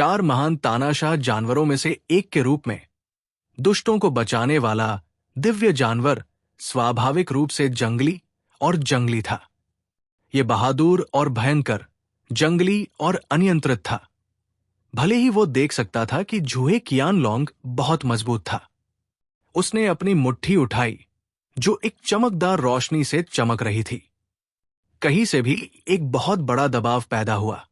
4 महान तानाशाह जानवरों में से एक के रूप में दुष्टों को बचाने वाला दिव्य जानवर स्वाभाविक रूप से जंगली और जंगली था। ये बहादुर और भयंकर, जंगली और अनियंत्रित था। भले ही वो देख सकता था कि जूहे कियानलोंग बहुत मजबूत था। उसने अपनी मुट्ठी उठाई जो एक चमकदार रोशनी से चमक रही थी। कहीं से भी एक बहुत बड़ा दबाव पैदा हुआ।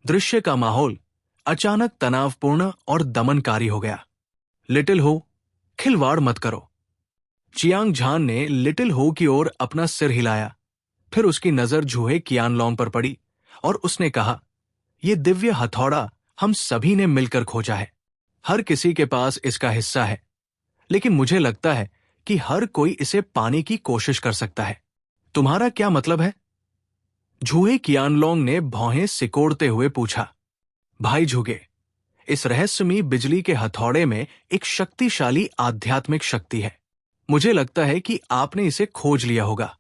दृश्य का माहौल अचानक तनावपूर्ण और दमनकारी हो गया। लिटिल हो, खिलवाड़ मत करो। चियांग झान ने लिटिल हो की ओर अपना सिर हिलाया। फिर उसकी नजर जूहे कियानलोंग पर पड़ी और उसने कहा, यह दिव्य हथौड़ा हम सभी ने मिलकर खोजा है। हर किसी के पास इसका हिस्सा है, लेकिन मुझे लगता है कि हर कोई इसे पाने की कोशिश कर सकता है। तुम्हारा क्या मतलब है? जूहे कियानलोंग ने भौहें सिकोड़ते हुए पूछा। भाई झुगे, इस रहस्यमयी बिजली के हथौड़े में एक शक्तिशाली आध्यात्मिक शक्ति है। मुझे लगता है कि आपने इसे खोज लिया होगा।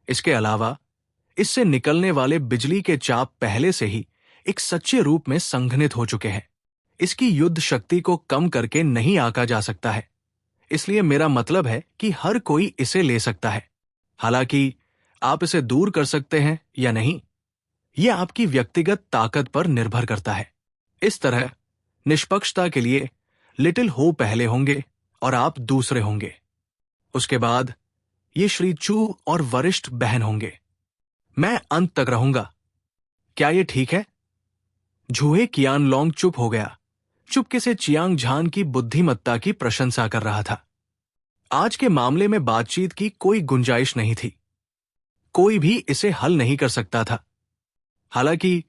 इसके अलावा इससे निकलने वाले बिजली के चाप पहले से ही एक सच्चे रूप में संघनित हो चुके हैं। इसकी युद्ध शक्ति को कम करके नहीं आंका जा सकता है। इसलिए मेरा मतलब है कि हर कोई इसे ले सकता है। हालांकि आप इसे दूर कर सकते हैं या नहीं, यह आपकी व्यक्तिगत ताकत पर निर्भर करता है। इस तरह निष्पक्षता के लिए लिटिल हो पहले होंगे और आप दूसरे होंगे। उसके बाद ये श्री चू और वरिष्ठ बहन होंगे। मैं अंत तक रहूंगा। क्या यह ठीक है? जूहे कियानलोंग चुप हो गया। चुपके से चियांग झान की बुद्धिमत्ता की प्रशंसा कर रहा था। आज के मामले में बातचीत की कोई गुंजाइश नहीं थी। कोई भी इसे हल नहीं कर सकता था। हालांकि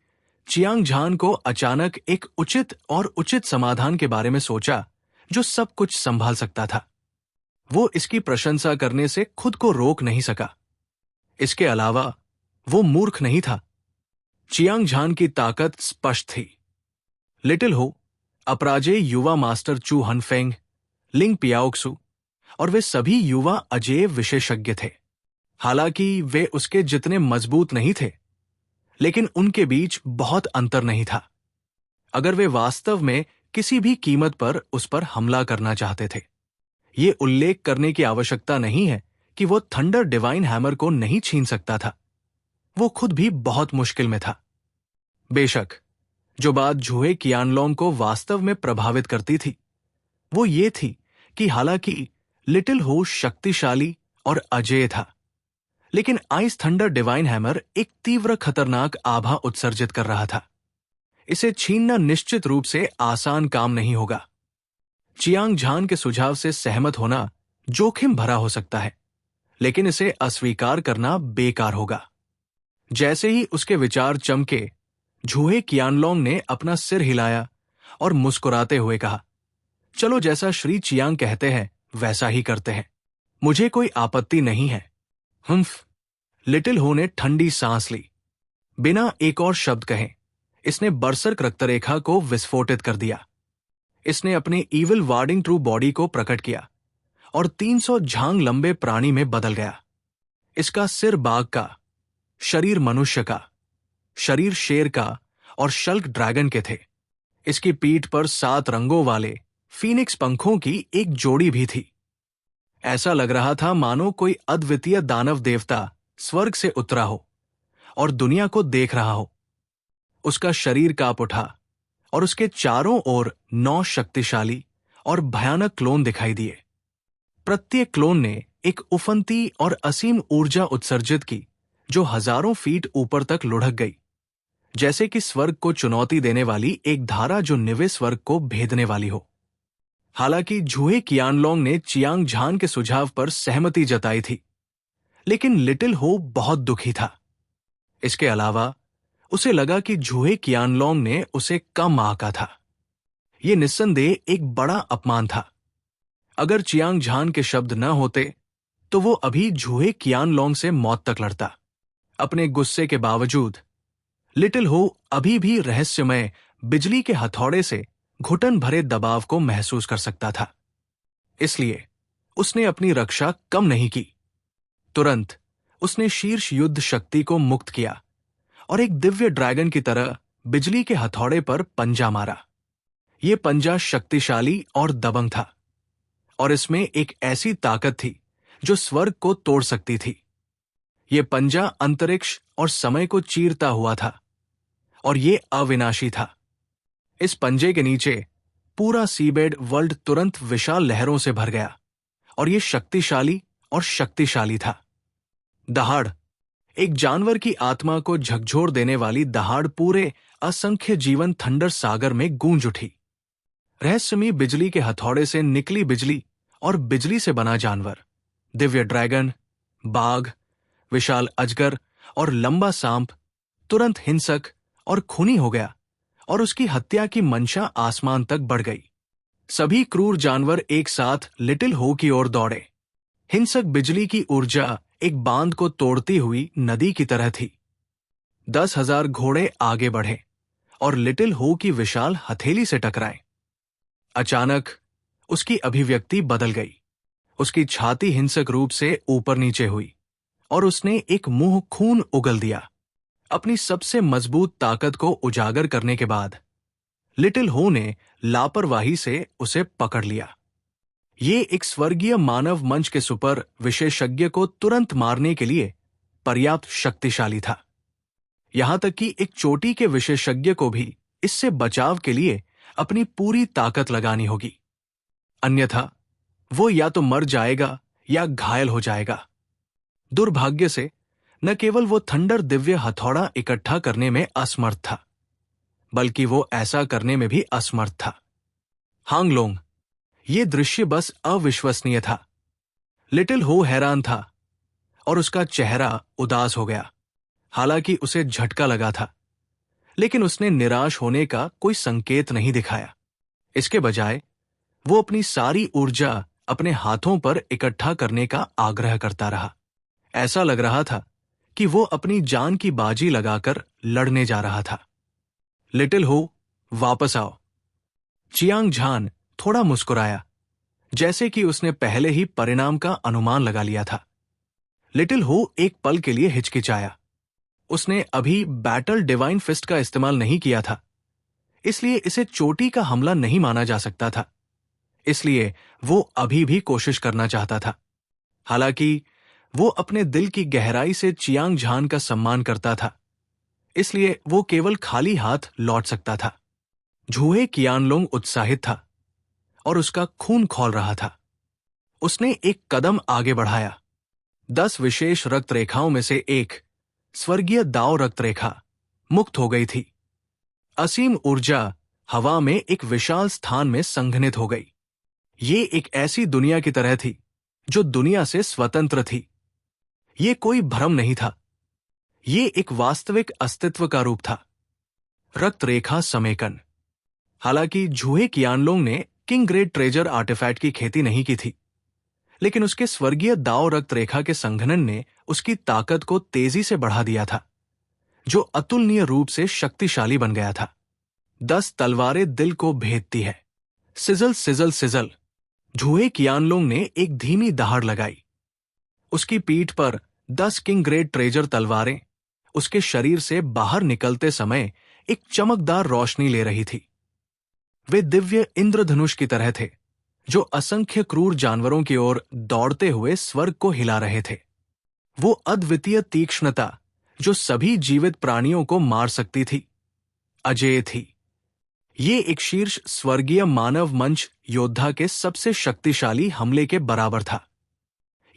चियांग झान को अचानक एक उचित समाधान के बारे में सोचा जो सब कुछ संभाल सकता था। वो इसकी प्रशंसा करने से खुद को रोक नहीं सका। इसके अलावा वो मूर्ख नहीं था। चियांग झान की ताकत स्पष्ट थी। लिटिल हो, अपराजेय युवा मास्टर चू हनफेंग, लिंग पियाओक्सु और वे सभी युवा अजेय विशेषज्ञ थे। हालांकि वे उसके जितने मजबूत नहीं थे, लेकिन उनके बीच बहुत अंतर नहीं था। अगर वे वास्तव में किसी भी कीमत पर उस पर हमला करना चाहते थे। ये उल्लेख करने की आवश्यकता नहीं है कि वो थंडर डिवाइन हैमर को नहीं छीन सकता था। वो खुद भी बहुत मुश्किल में था। बेशक, जो बात जूहे कियानलोंग को वास्तव में प्रभावित करती थी, वो ये थी कि हालांकि लिटिल हो शक्तिशाली और अजेय था, लेकिन आइस थंडर डिवाइन हैमर एक तीव्र खतरनाक आभा उत्सर्जित कर रहा था। इसे छीनना निश्चित रूप से आसान काम नहीं होगा। चियांग झान के सुझाव से सहमत होना जोखिम भरा हो सकता है, लेकिन इसे अस्वीकार करना बेकार होगा। जैसे ही उसके विचार चमके, जूहे कियानलोंग ने अपना सिर हिलाया और मुस्कुराते हुए कहा, चलो जैसा श्री चियांग कहते हैं वैसा ही करते हैं। मुझे कोई आपत्ति नहीं है। हुम्फ। लिटिल हो ने ठंडी सांस ली। बिना एक और शब्द कहे इसने बरसर्क रक्तरेखा को विस्फोटित कर दिया। इसने अपने ईविल वार्डिंग ट्रू बॉडी को प्रकट किया और 300 झांग लंबे प्राणी में बदल गया। इसका सिर बाघ का, शरीर मनुष्य का, शरीर शेर का और शल्क ड्रैगन के थे। इसकी पीठ पर 7 रंगों वाले फीनिक्स पंखों की एक जोड़ी भी थी। ऐसा लग रहा था मानो कोई अद्वितीय दानव देवता स्वर्ग से उतरा हो और दुनिया को देख रहा हो। उसका शरीर कांप उठा और उसके चारों ओर 9 शक्तिशाली और भयानक क्लोन दिखाई दिए। प्रत्येक क्लोन ने एक उफनती और असीम ऊर्जा उत्सर्जित की जो हजारों फीट ऊपर तक लुढ़क गई, जैसे कि स्वर्ग को चुनौती देने वाली एक धारा जो निवे स्वर्ग को भेदने वाली हो। हालांकि जूहे कियानलोंग ने चियांग झान के सुझाव पर सहमति जताई थी, लेकिन लिटिल हो बहुत दुखी था। इसके अलावा उसे लगा कि जूहे कियानलोंग ने उसे कम आंका था। यह निस्संदेह एक बड़ा अपमान था। अगर चियांग झान के शब्द न होते तो वो अभी जूहे कियानलोंग से मौत तक लड़ता। अपने गुस्से के बावजूद लिटिल हो अभी भी रहस्यमय बिजली के हथौड़े से घुटन भरे दबाव को महसूस कर सकता था। इसलिए उसने अपनी रक्षा कम नहीं की। तुरंत उसने शीर्ष युद्ध शक्ति को मुक्त किया और एक दिव्य ड्रैगन की तरह बिजली के हथौड़े पर पंजा मारा। ये पंजा शक्तिशाली और दबंग था, और इसमें एक ऐसी ताकत थी जो स्वर्ग को तोड़ सकती थी। ये पंजा अंतरिक्ष और समय को चीरता हुआ था, और ये अविनाशी था। इस पंजे के नीचे पूरा सीबेड वर्ल्ड तुरंत विशाल लहरों से भर गया, और ये शक्तिशाली और शक्तिशाली था। दहाड़, एक जानवर की आत्मा को झकझोर देने वाली दहाड़ पूरे असंख्य जीवन थंडर सागर में गूंज उठी। रहस्यमयी बिजली के हथौड़े से निकली बिजली और बिजली से बना जानवर, दिव्य ड्रैगन, बाघ, विशाल अजगर और लंबा सांप तुरंत हिंसक और खूनी हो गया, और उसकी हत्या की मंशा आसमान तक बढ़ गई। सभी क्रूर जानवर एक साथ लिटिल हो की ओर दौड़े। हिंसक बिजली की ऊर्जा एक बांध को तोड़ती हुई नदी की तरह थी। 10,000 घोड़े आगे बढ़े और लिटिल हो की विशाल हथेली से टकराए। अचानक उसकी अभिव्यक्ति बदल गई। उसकी छाती हिंसक रूप से ऊपर नीचे हुई, और उसने एक मुंह खून उगल दिया। अपनी सबसे मजबूत ताकत को उजागर करने के बाद लिटिल हो ने लापरवाही से उसे पकड़ लिया। ये एक स्वर्गीय मानव मंच के सुपर विशेषज्ञ को तुरंत मारने के लिए पर्याप्त शक्तिशाली था। यहां तक कि एक चोटी के विशेषज्ञ को भी इससे बचाव के लिए अपनी पूरी ताकत लगानी होगी, अन्यथा वो या तो मर जाएगा या घायल हो जाएगा। दुर्भाग्य से न केवल वो थंडर दिव्य हथौड़ा इकट्ठा करने में असमर्थ था, बल्कि वो ऐसा करने में भी असमर्थ था। हांगलोंग, ये दृश्य बस अविश्वसनीय था। लिटिल हो हैरान था, और उसका चेहरा उदास हो गया। हालांकि उसे झटका लगा था, लेकिन उसने निराश होने का कोई संकेत नहीं दिखाया। इसके बजाय वो अपनी सारी ऊर्जा अपने हाथों पर इकट्ठा करने का आग्रह करता रहा। ऐसा लग रहा था कि वो अपनी जान की बाजी लगाकर लड़ने जा रहा था। लिटिल हो, वापस आओ। चियांग झान थोड़ा मुस्कुराया, जैसे कि उसने पहले ही परिणाम का अनुमान लगा लिया था। लिटिल हो एक पल के लिए हिचकिचाया। उसने अभी बैटल डिवाइन फिस्ट का इस्तेमाल नहीं किया था, इसलिए इसे चोटी का हमला नहीं माना जा सकता था। इसलिए वो अभी भी कोशिश करना चाहता था। हालांकि वो अपने दिल की गहराई से चियांग झान का सम्मान करता था, इसलिए वो केवल खाली हाथ लौट सकता था। झूहे कियानलोंग उत्साहित था, और उसका खून खौल रहा था। उसने एक कदम आगे बढ़ाया। 10 विशेष रक्त रेखाओं में से एक, स्वर्गीय दाव रक्त रेखा, मुक्त हो गई थी। असीम ऊर्जा हवा में एक विशाल स्थान में संघनित हो गई। ये एक ऐसी दुनिया की तरह थी जो दुनिया से स्वतंत्र थी। ये कोई भ्रम नहीं था, ये एक वास्तविक अस्तित्व का रूप था। रक्त रेखा समेकन। हालांकि झूहे कियानलोंग ने किंग ग्रेड ट्रेजर आर्टिफैक्ट की खेती नहीं की थी, लेकिन उसके स्वर्गीय दाव रक्त रेखा के संघनन ने उसकी ताकत को तेजी से बढ़ा दिया था, जो अतुलनीय रूप से शक्तिशाली बन गया था। 10 तलवारें दिल को भेदती है। Sizzle sizzle sizzle. झूहे कियानलोंग ने एक धीमी दहाड़ लगाई। उसकी पीठ पर 10 किंग ग्रेड ट्रेजर तलवारें उसके शरीर से बाहर निकलते समय एक चमकदार रोशनी ले रही थी। वे दिव्य इंद्रधनुष की तरह थे, जो असंख्य क्रूर जानवरों की ओर दौड़ते हुए स्वर्ग को हिला रहे थे। वो अद्वितीय तीक्ष्णता जो सभी जीवित प्राणियों को मार सकती थी, अजेय थी। ये एक शीर्ष स्वर्गीय मानव मंच योद्धा के सबसे शक्तिशाली हमले के बराबर था।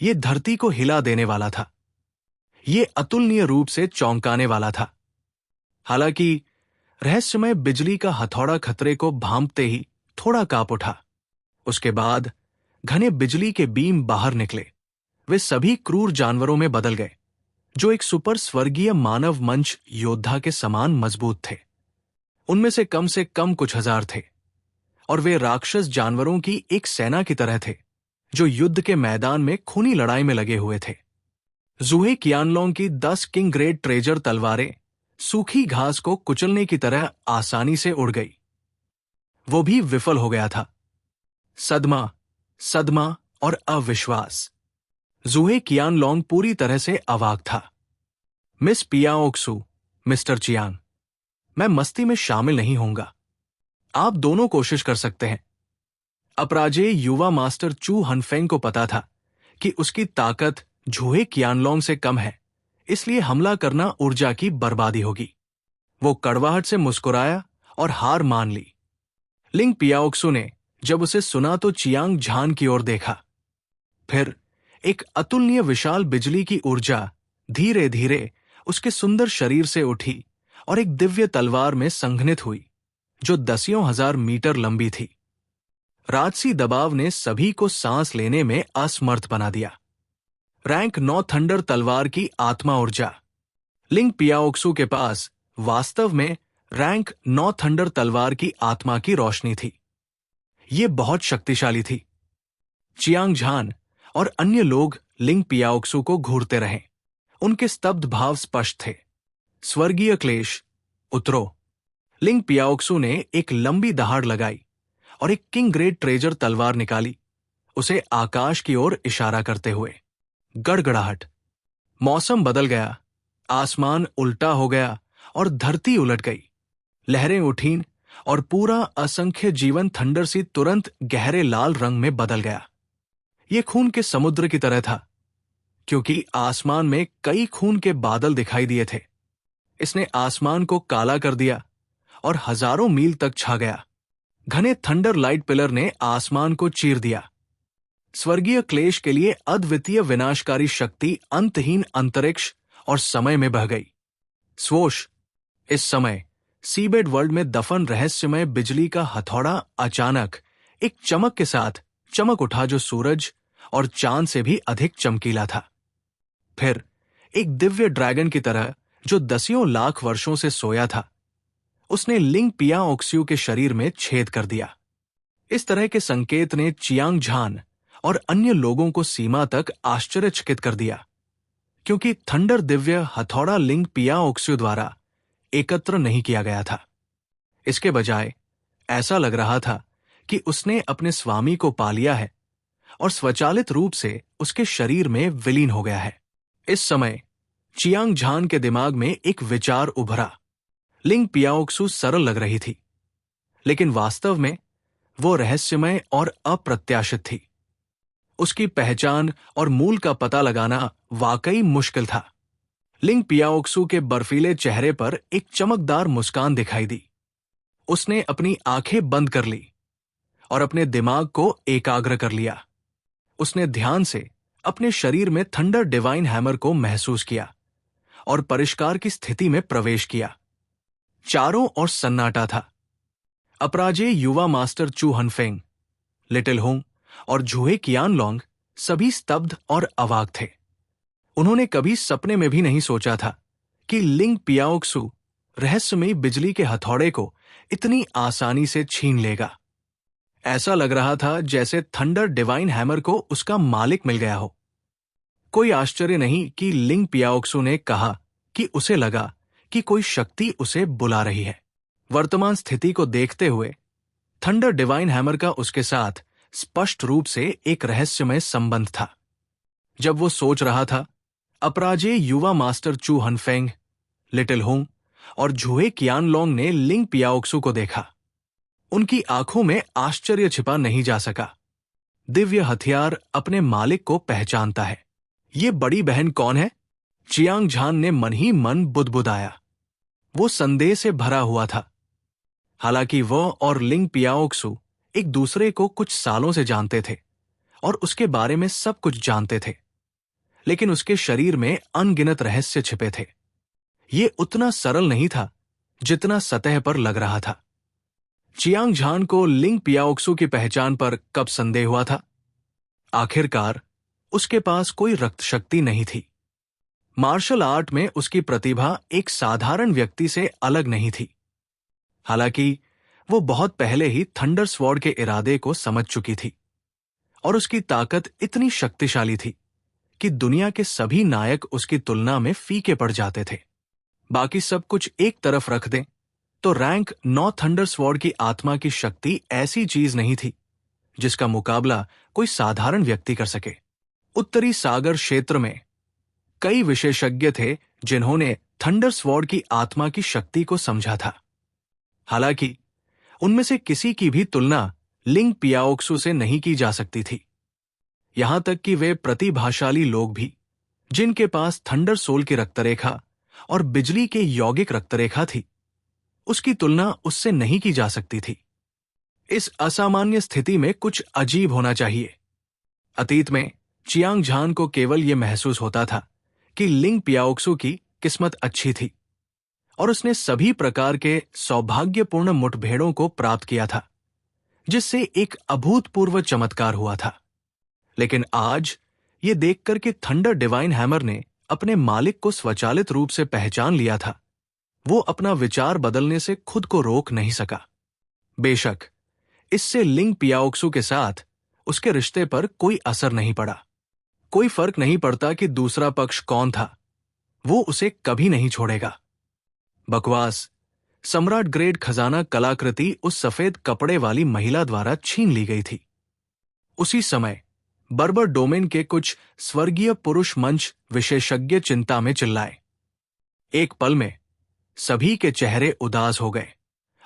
ये धरती को हिला देने वाला था। ये अतुलनीय रूप से चौंकाने वाला था। हालांकि रहस्यमय बिजली का हथौड़ा खतरे को भांपते ही थोड़ा कांप उठा। उसके बाद घने बिजली के बीम बाहर निकले। वे सभी क्रूर जानवरों में बदल गए, जो एक सुपर स्वर्गीय मानव मंच योद्धा के समान मजबूत थे। उनमें से कम कुछ हजार थे, और वे राक्षस जानवरों की एक सेना की तरह थे, जो युद्ध के मैदान में खूनी लड़ाई में लगे हुए थे। ज़ूहे कियानलोंग की 10 किंग ग्रेड ट्रेजर तलवारें सूखी घास को कुचलने की तरह आसानी से उड़ गई। वो भी विफल हो गया था। सदमा, सदमा और अविश्वास। ज़ूहे कियानलोंग पूरी तरह से अवाक था। मिस पियाओक्सू, मिस्टर चियांग, मैं मस्ती में शामिल नहीं होऊंगा। आप दोनों कोशिश कर सकते हैं। अपराजेय युवा मास्टर चू हनफेंग को पता था कि उसकी ताकत झूहे कियानलोंग से कम है, इसलिए हमला करना ऊर्जा की बर्बादी होगी। वो कड़वाहट से मुस्कुराया और हार मान ली। लिंग पियाओक्सू ने जब उसे सुना तो चियांग झान की ओर देखा। फिर एक अतुलनीय विशाल बिजली की ऊर्जा धीरे धीरे उसके सुंदर शरीर से उठी और एक दिव्य तलवार में संघनित हुई, जो दसियों हजार मीटर लंबी थी। राजसी दबाव ने सभी को सांस लेने में असमर्थ बना दिया। रैंक 9 थंडर तलवार की आत्मा ऊर्जा। लिंग पियाओक्सू के पास वास्तव में रैंक 9 थंडर तलवार की आत्मा की रोशनी थी। ये बहुत शक्तिशाली थी। चियांग झान और अन्य लोग लिंग पियाओक्सू को घूरते रहे। उनके स्तब्ध भाव स्पष्ट थे। स्वर्गीय क्लेश, उतरो। लिंग पियाओक्सू ने एक लंबी दहाड़ लगाई और एक किंग ग्रेड ट्रेजर तलवार निकाली, उसे आकाश की ओर इशारा करते हुए। गड़गड़ाहट। मौसम बदल गया, आसमान उल्टा हो गया और धरती उलट गई। लहरें उठीं और पूरा असंख्य जीवन थंडर सी तुरंत गहरे लाल रंग में बदल गया। ये खून के समुद्र की तरह था, क्योंकि आसमान में कई खून के बादल दिखाई दिए थे। इसने आसमान को काला कर दिया और हजारों मील तक छा गया। घने थंडर लाइट पिलर ने आसमान को चीर दिया। स्वर्गीय क्लेश के लिए अद्वितीय विनाशकारी शक्ति अंतहीन अंतरिक्ष और समय में बह गई। स्वोश। इस समय सीबेड वर्ल्ड में दफन रहस्यमय बिजली का हथौड़ा अचानक एक चमक के साथ चमक उठा, जो सूरज और चांद से भी अधिक चमकीला था। फिर एक दिव्य ड्रैगन की तरह, जो दसियों लाख वर्षों से सोया था, उसने लिंग पियाओक्सू के शरीर में छेद कर दिया। इस तरह के संकेत ने चियांग झान और अन्य लोगों को सीमा तक आश्चर्यचकित कर दिया, क्योंकि थंडर दिव्य हथौड़ा लिंग पियाओक्सू द्वारा एकत्र नहीं किया गया था। इसके बजाय ऐसा लग रहा था कि उसने अपने स्वामी को पा लिया है और स्वचालित रूप से उसके शरीर में विलीन हो गया है। इस समय चियांग झान के दिमाग में एक विचार उभरा। लिंग पियाओक्सू सरल लग रही थी, लेकिन वास्तव में वो रहस्यमय और अप्रत्याशित थी। उसकी पहचान और मूल का पता लगाना वाकई मुश्किल था। लिंग पियाओक्सू के बर्फीले चेहरे पर एक चमकदार मुस्कान दिखाई दी। उसने अपनी आंखें बंद कर ली और अपने दिमाग को एकाग्र कर लिया। उसने ध्यान से अपने शरीर में थंडर डिवाइन हैमर को महसूस किया और परिष्कार की स्थिति में प्रवेश किया। चारों ओर सन्नाटा था। अपराजेय युवा मास्टर चू हनफेंग, लिटिल हुंग और झूहे कियानलोंग सभी स्तब्ध और अवाक थे। उन्होंने कभी सपने में भी नहीं सोचा था कि लिंग पियाओक्सू रहस्यमयी बिजली के हथौड़े को इतनी आसानी से छीन लेगा। ऐसा लग रहा था जैसे थंडर डिवाइन हैमर को उसका मालिक मिल गया हो। कोई आश्चर्य नहीं कि लिंग पियाओक्सू ने कहा कि उसे लगा कि कोई शक्ति उसे बुला रही है। वर्तमान स्थिति को देखते हुए थंडर डिवाइन हैमर का उसके साथ स्पष्ट रूप से एक रहस्यमय संबंध था। जब वो सोच रहा था, अपराजेय युवा मास्टर चू हनफेंग, लिटिल हुंग और झूहे कियानलोंग ने लिंग पियाओक्सू को देखा। उनकी आंखों में आश्चर्य छिपा नहीं जा सका। दिव्य हथियार अपने मालिक को पहचानता है। ये बड़ी बहन कौन है? चियांग झान ने मन ही मन बुदबुदाया। वो संदेह से भरा हुआ था। हालांकि वो और लिंग पियाओक्सू एक दूसरे को कुछ सालों से जानते थे और उसके बारे में सब कुछ जानते थे, लेकिन उसके शरीर में अनगिनत रहस्य छिपे थे। ये उतना सरल नहीं था जितना सतह पर लग रहा था। चियांग झान को लिंग पियाओक्सू की पहचान पर कब संदेह हुआ था? आखिरकार उसके पास कोई रक्त शक्ति नहीं थी। मार्शल आर्ट में उसकी प्रतिभा एक साधारण व्यक्ति से अलग नहीं थी। हालांकि वो बहुत पहले ही थंडर स्वॉर्ड के इरादे को समझ चुकी थी और उसकी ताकत इतनी शक्तिशाली थी कि दुनिया के सभी नायक उसकी तुलना में फीके पड़ जाते थे। बाकी सब कुछ एक तरफ रख दें तो रैंक 9 थंडर स्वॉर्ड की आत्मा की शक्ति ऐसी चीज नहीं थी जिसका मुकाबला कोई साधारण व्यक्ति कर सके। उत्तरी सागर क्षेत्र में कई विशेषज्ञ थे जिन्होंने थंडर स्वॉर्ड की आत्मा की शक्ति को समझा था। हालांकि उनमें से किसी की भी तुलना लिंग पियाओक्सु से नहीं की जा सकती थी। यहां तक कि वे प्रतिभाशाली लोग भी, जिनके पास थंडर सोल की रक्तरेखा और बिजली के यौगिक रक्तरेखा थी, उसकी तुलना उससे नहीं की जा सकती थी। इस असामान्य स्थिति में कुछ अजीब होना चाहिए। अतीत में चियांग झान को केवल यह महसूस होता था कि लिंग पियाओक्सु की किस्मत अच्छी थी और उसने सभी प्रकार के सौभाग्यपूर्ण मुठभेड़ों को प्राप्त किया था, जिससे एक अभूतपूर्व चमत्कार हुआ था। लेकिन आज ये देखकर कि थंडर डिवाइन हैमर ने अपने मालिक को स्वचालित रूप से पहचान लिया था, वो अपना विचार बदलने से खुद को रोक नहीं सका। बेशक इससे लिंग पियाओक्सु के साथ उसके रिश्ते पर कोई असर नहीं पड़ा। कोई फर्क नहीं पड़ता कि दूसरा पक्ष कौन था, वो उसे कभी नहीं छोड़ेगा। बकवास। सम्राट ग्रेड खजाना कलाकृति उस सफेद कपड़े वाली महिला द्वारा छीन ली गई थी। उसी समय बर्बर डोमेन के कुछ स्वर्गीय पुरुष मंच विशेषज्ञ चिंता में चिल्लाए। एक पल में सभी के चेहरे उदास हो गए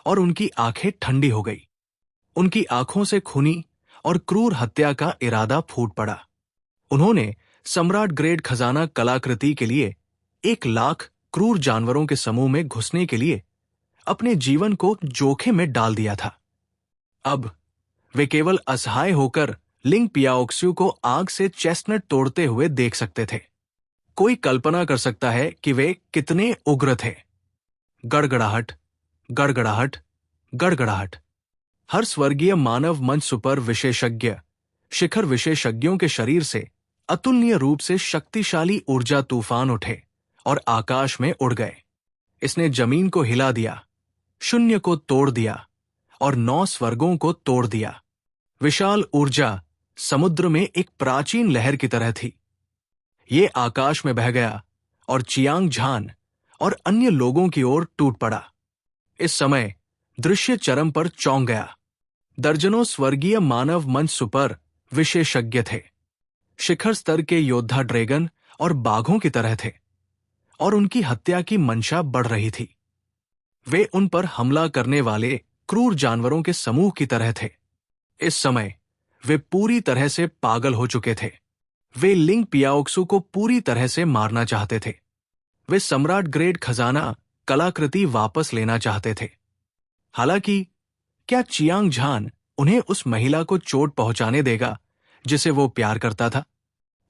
और उनकी आंखें ठंडी हो गई। उनकी आंखों से खूनी और क्रूर हत्या का इरादा फूट पड़ा। उन्होंने सम्राट ग्रेड खजाना कलाकृति के लिए 1,00,000 क्रूर जानवरों के समूह में घुसने के लिए अपने जीवन को जोखिम में डाल दिया था। अब वे केवल असहाय होकर लिंग पियाओक्सु को आग से चेस्टनट तोड़ते हुए देख सकते थे। कोई कल्पना कर सकता है कि वे कितने उग्र थे। गड़गड़ाहट, गड़गड़ाहट, गड़गड़ाहट। हर स्वर्गीय मानव मंच सुपर विशेषज्ञ शिखर विशेषज्ञों के शरीर से अतुलनीय रूप से शक्तिशाली ऊर्जा तूफान उठे और आकाश में उड़ गए। इसने जमीन को हिला दिया, शून्य को तोड़ दिया और 9 स्वर्गों को तोड़ दिया। विशाल ऊर्जा समुद्र में एक प्राचीन लहर की तरह थी। ये आकाश में बह गया और चियांग झान और अन्य लोगों की ओर टूट पड़ा। इस समय दृश्य चरम पर चौंक गया। दर्जनों स्वर्गीय मानव मंच सुपर विशेषज्ञ थे। शिखर स्तर के योद्धा ड्रैगन और बाघों की तरह थे और उनकी हत्या की मंशा बढ़ रही थी। वे उन पर हमला करने वाले क्रूर जानवरों के समूह की तरह थे। इस समय वे पूरी तरह से पागल हो चुके थे। वे लिंग पियाओक्सु को पूरी तरह से मारना चाहते थे। वे सम्राट ग्रेड खजाना कलाकृति वापस लेना चाहते थे। हालांकि क्या चियांग झान उन्हें उस महिला को चोट पहुंचाने देगा जिसे वो प्यार करता था?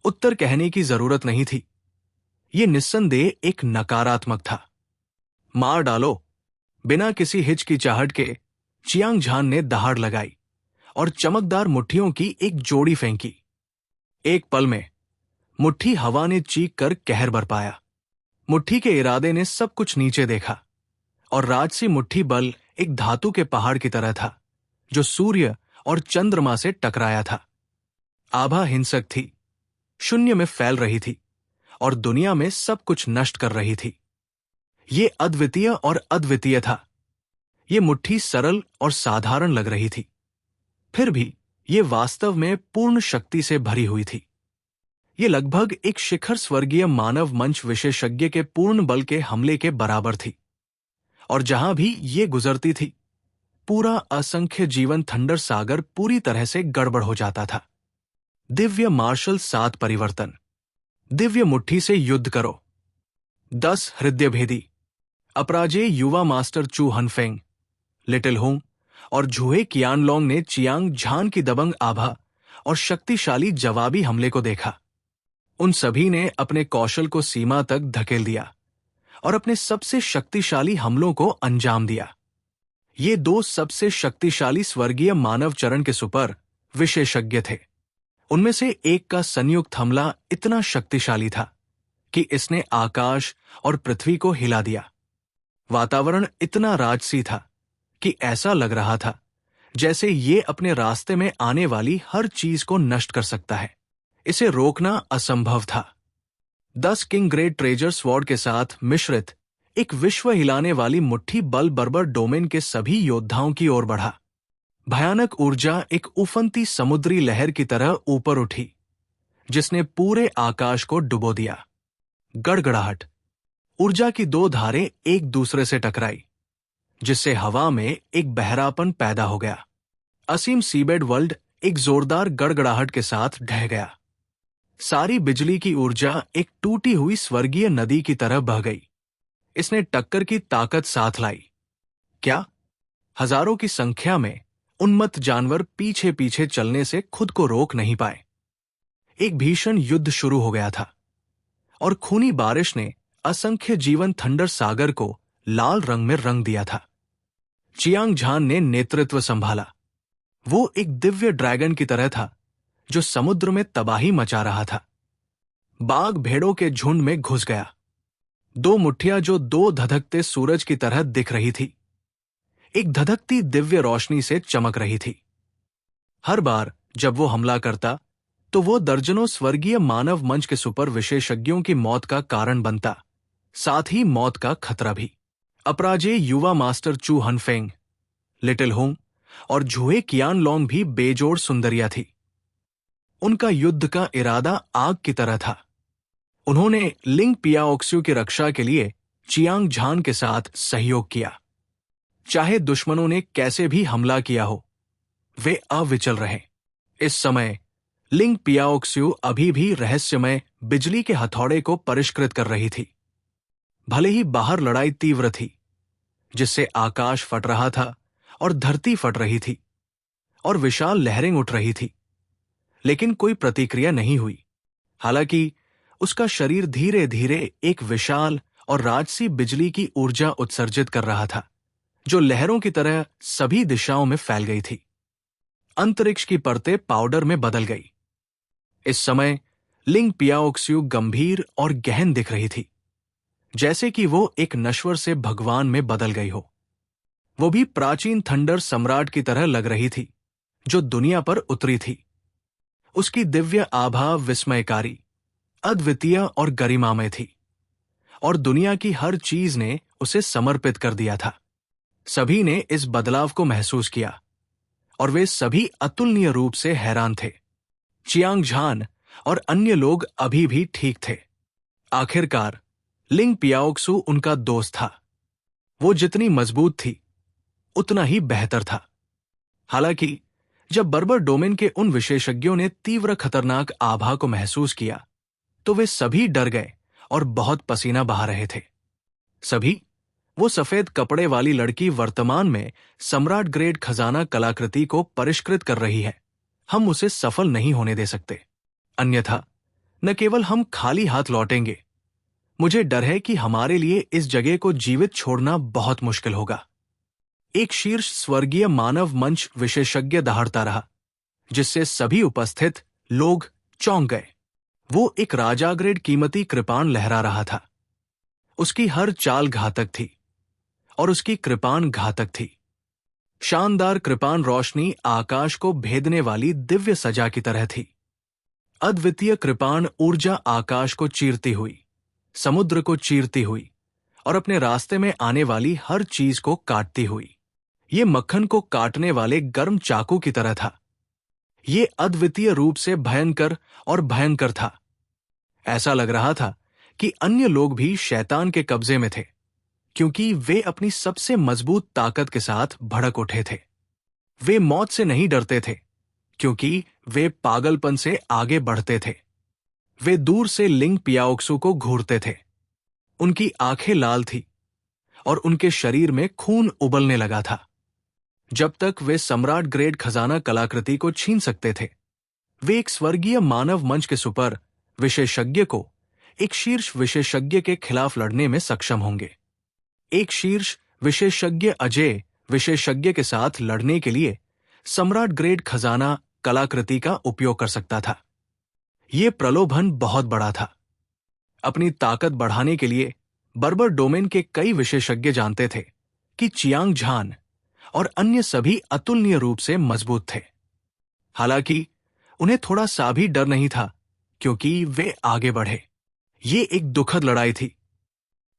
उत्तर कहने की जरूरत नहीं थी। ये निस्संदेह एक नकारात्मक था। मार डालो। बिना किसी हिचकिचाहट के चियांग झान ने दहाड़ लगाई और चमकदार मुट्ठियों की एक जोड़ी फेंकी। एक पल में मुट्ठी हवा ने चीख कर कहर बरपाया। मुट्ठी के इरादे ने सब कुछ नीचे देखा और राजसी मुट्ठी बल एक धातु के पहाड़ की तरह था जो सूर्य और चंद्रमा से टकराया था। आभा हिंसक थी, शून्य में फैल रही थी और दुनिया में सब कुछ नष्ट कर रही थी। ये अद्वितीय और अद्वितीय था। ये मुट्ठी सरल और साधारण लग रही थी, फिर भी ये वास्तव में पूर्ण शक्ति से भरी हुई थी। ये लगभग एक शिखर स्वर्गीय मानव मंच विशेषज्ञ के पूर्ण बल के हमले के बराबर थी और जहां भी ये गुजरती थी, पूरा असंख्य जीवन थंडर सागर पूरी तरह से गड़बड़ हो जाता था। दिव्य मार्शल 7 परिवर्तन। दिव्य मुट्ठी से युद्ध करो। 10 हृदय भेदी। अपराजेय युवा मास्टर चू हनफेंग, लिटिल हुंग और झूहे कियानलोंग ने चियांग झान की दबंग आभा और शक्तिशाली जवाबी हमले को देखा। उन सभी ने अपने कौशल को सीमा तक धकेल दिया और अपने सबसे शक्तिशाली हमलों को अंजाम दिया। ये 2 सबसे शक्तिशाली स्वर्गीय मानव चरण के सुपर विशेषज्ञ थे। उनमें से एक का संयुक्त हमला इतना शक्तिशाली था कि इसने आकाश और पृथ्वी को हिला दिया। वातावरण इतना राजसी था कि ऐसा लग रहा था जैसे ये अपने रास्ते में आने वाली हर चीज को नष्ट कर सकता है। इसे रोकना असंभव था। 10 किंग ग्रेड ट्रेजर स्वॉर्ड के साथ मिश्रित एक विश्व हिलाने वाली मुट्ठी बल बर्बर डोमेन के सभी योद्धाओं की ओर बढ़ा। भयानक ऊर्जा एक उफनती समुद्री लहर की तरह ऊपर उठी, जिसने पूरे आकाश को डुबो दिया। गड़गड़ाहट। ऊर्जा की 2 धारें एक दूसरे से टकराई। जिससे हवा में एक बहरापन पैदा हो गया। असीम सीबेड वर्ल्ड एक जोरदार गड़गड़ाहट के साथ ढह गया। सारी बिजली की ऊर्जा एक टूटी हुई स्वर्गीय नदी की तरह बह गई। इसने टक्कर की ताकत साथ लाई। क्या? हजारों की संख्या में उन्मत्त जानवर पीछे पीछे चलने से खुद को रोक नहीं पाए। एक भीषण युद्ध शुरू हो गया था और खूनी बारिश ने असंख्य जीवन थंडर सागर को लाल रंग में रंग दिया था। चियांग झान ने नेतृत्व संभाला। वो एक दिव्य ड्रैगन की तरह था जो समुद्र में तबाही मचा रहा था। बाघ भेड़ों के झुंड में घुस गया। दो मुट्ठियां जो दो धधकते सूरज की तरह दिख रही थी, एक धधकती दिव्य रोशनी से चमक रही थी। हर बार जब वो हमला करता तो वो दर्जनों स्वर्गीय मानव मंच के सुपर विशेषज्ञों की मौत का कारण बनता, साथ ही मौत का खतरा भी। अपराजेय युवा मास्टर चू हनफेंग, लिटिल होंग और झुए कियानलोंग भी बेजोड़ सुंदरिया थी। उनका युद्ध का इरादा आग की तरह था। उन्होंने लिंग पियाओक्स्यू की रक्षा के लिए चियांग झान के साथ सहयोग किया। चाहे दुश्मनों ने कैसे भी हमला किया हो, वे अविचल रहे। इस समय लिंग पियाओक्स्यू अभी भी रहस्यमय बिजली के हथौड़े को परिष्कृत कर रही थी। भले ही बाहर लड़ाई तीव्र थी, जिससे आकाश फट रहा था और धरती फट रही थी और विशाल लहरें उठ रही थी, लेकिन कोई प्रतिक्रिया नहीं हुई। हालांकि उसका शरीर धीरे धीरे एक विशाल और राजसी बिजली की ऊर्जा उत्सर्जित कर रहा था, जो लहरों की तरह सभी दिशाओं में फैल गई थी। अंतरिक्ष की परतें पाउडर में बदल गई। इस समय लिंग पियाओक्स्यू गंभीर और गहन दिख रही थी, जैसे कि वो एक नश्वर से भगवान में बदल गई हो। वो भी प्राचीन थंडर सम्राट की तरह लग रही थी, जो दुनिया पर उतरी थी। उसकी दिव्य आभा विस्मयकारी, अद्वितीय और गरिमामय थी, और दुनिया की हर चीज ने उसे समर्पित कर दिया था। सभी ने इस बदलाव को महसूस किया और वे सभी अतुलनीय रूप से हैरान थे। चियांग झान और अन्य लोग अभी भी ठीक थे। आखिरकार लिंग पियाओक्सू उनका दोस्त था। वो जितनी मजबूत थी, उतना ही बेहतर था। हालांकि जब बर्बर डोमेन के उन विशेषज्ञों ने तीव्र खतरनाक आभा को महसूस किया, तो वे सभी डर गए और बहुत पसीना बहा रहे थे। सभी, वो सफेद कपड़े वाली लड़की वर्तमान में सम्राट ग्रेड खजाना कलाकृति को परिष्कृत कर रही है। हम उसे सफल नहीं होने दे सकते, अन्यथा न केवल हम खाली हाथ लौटेंगे, मुझे डर है कि हमारे लिए इस जगह को जीवित छोड़ना बहुत मुश्किल होगा। एक शीर्ष स्वर्गीय मानव मंच विशेषज्ञ दहाड़ता रहा, जिससे सभी उपस्थित लोग चौंक गए। वो एक राजा ग्रेड कीमती कृपाण लहरा रहा था। उसकी हर चाल घातक थी और उसकी कृपाण घातक थी। शानदार कृपाण रोशनी आकाश को भेदने वाली दिव्य सजा की तरह थी। अद्वितीय कृपाण ऊर्जा आकाश को चीरती हुई, समुद्र को चीरती हुई और अपने रास्ते में आने वाली हर चीज को काटती हुई। ये मक्खन को काटने वाले गर्म चाकू की तरह था। ये अद्वितीय रूप से भयंकर और भयंकर था। ऐसा लग रहा था कि अन्य लोग भी शैतान के कब्जे में थे, क्योंकि वे अपनी सबसे मजबूत ताकत के साथ भड़क उठे थे। वे मौत से नहीं डरते थे, क्योंकि वे पागलपन से आगे बढ़ते थे। वे दूर से लिंग पियाओक्सू को घूरते थे। उनकी आंखें लाल थी और उनके शरीर में खून उबलने लगा था। जब तक वे सम्राट ग्रेड खजाना कलाकृति को छीन सकते थे, वे एक स्वर्गीय मानव मंच के सुपर विशेषज्ञ को एक शीर्ष विशेषज्ञ के खिलाफ लड़ने में सक्षम होंगे। एक शीर्ष विशेषज्ञ अजय विशेषज्ञ के साथ लड़ने के लिए सम्राट ग्रेड खजाना कलाकृति का उपयोग कर सकता था। यह प्रलोभन बहुत बड़ा था। अपनी ताकत बढ़ाने के लिए बर्बर डोमेन के कई विशेषज्ञ जानते थे कि चियांग झान और अन्य सभी अतुलनीय रूप से मजबूत थे। हालांकि उन्हें थोड़ा सा भी डर नहीं था, क्योंकि वे आगे बढ़े। ये एक दुखद लड़ाई थी।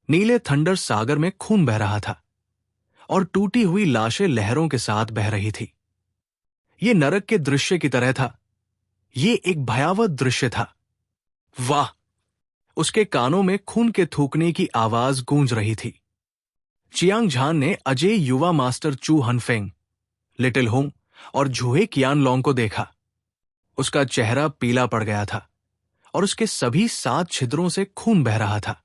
नीले थंडर सागर में खून बह रहा था और टूटी हुई लाशें लहरों के साथ बह रही थी। ये नरक के दृश्य की तरह था। ये एक भयावह दृश्य था। वाह! उसके कानों में खून के थूकने की आवाज गूंज रही थी। चियांग झान ने अजय युवा मास्टर चू हनफेंग, लिटिल होंग और झूहे कियानलोंग को देखा। उसका चेहरा पीला पड़ गया था और उसके सभी 7 छिद्रों से खून बह रहा था।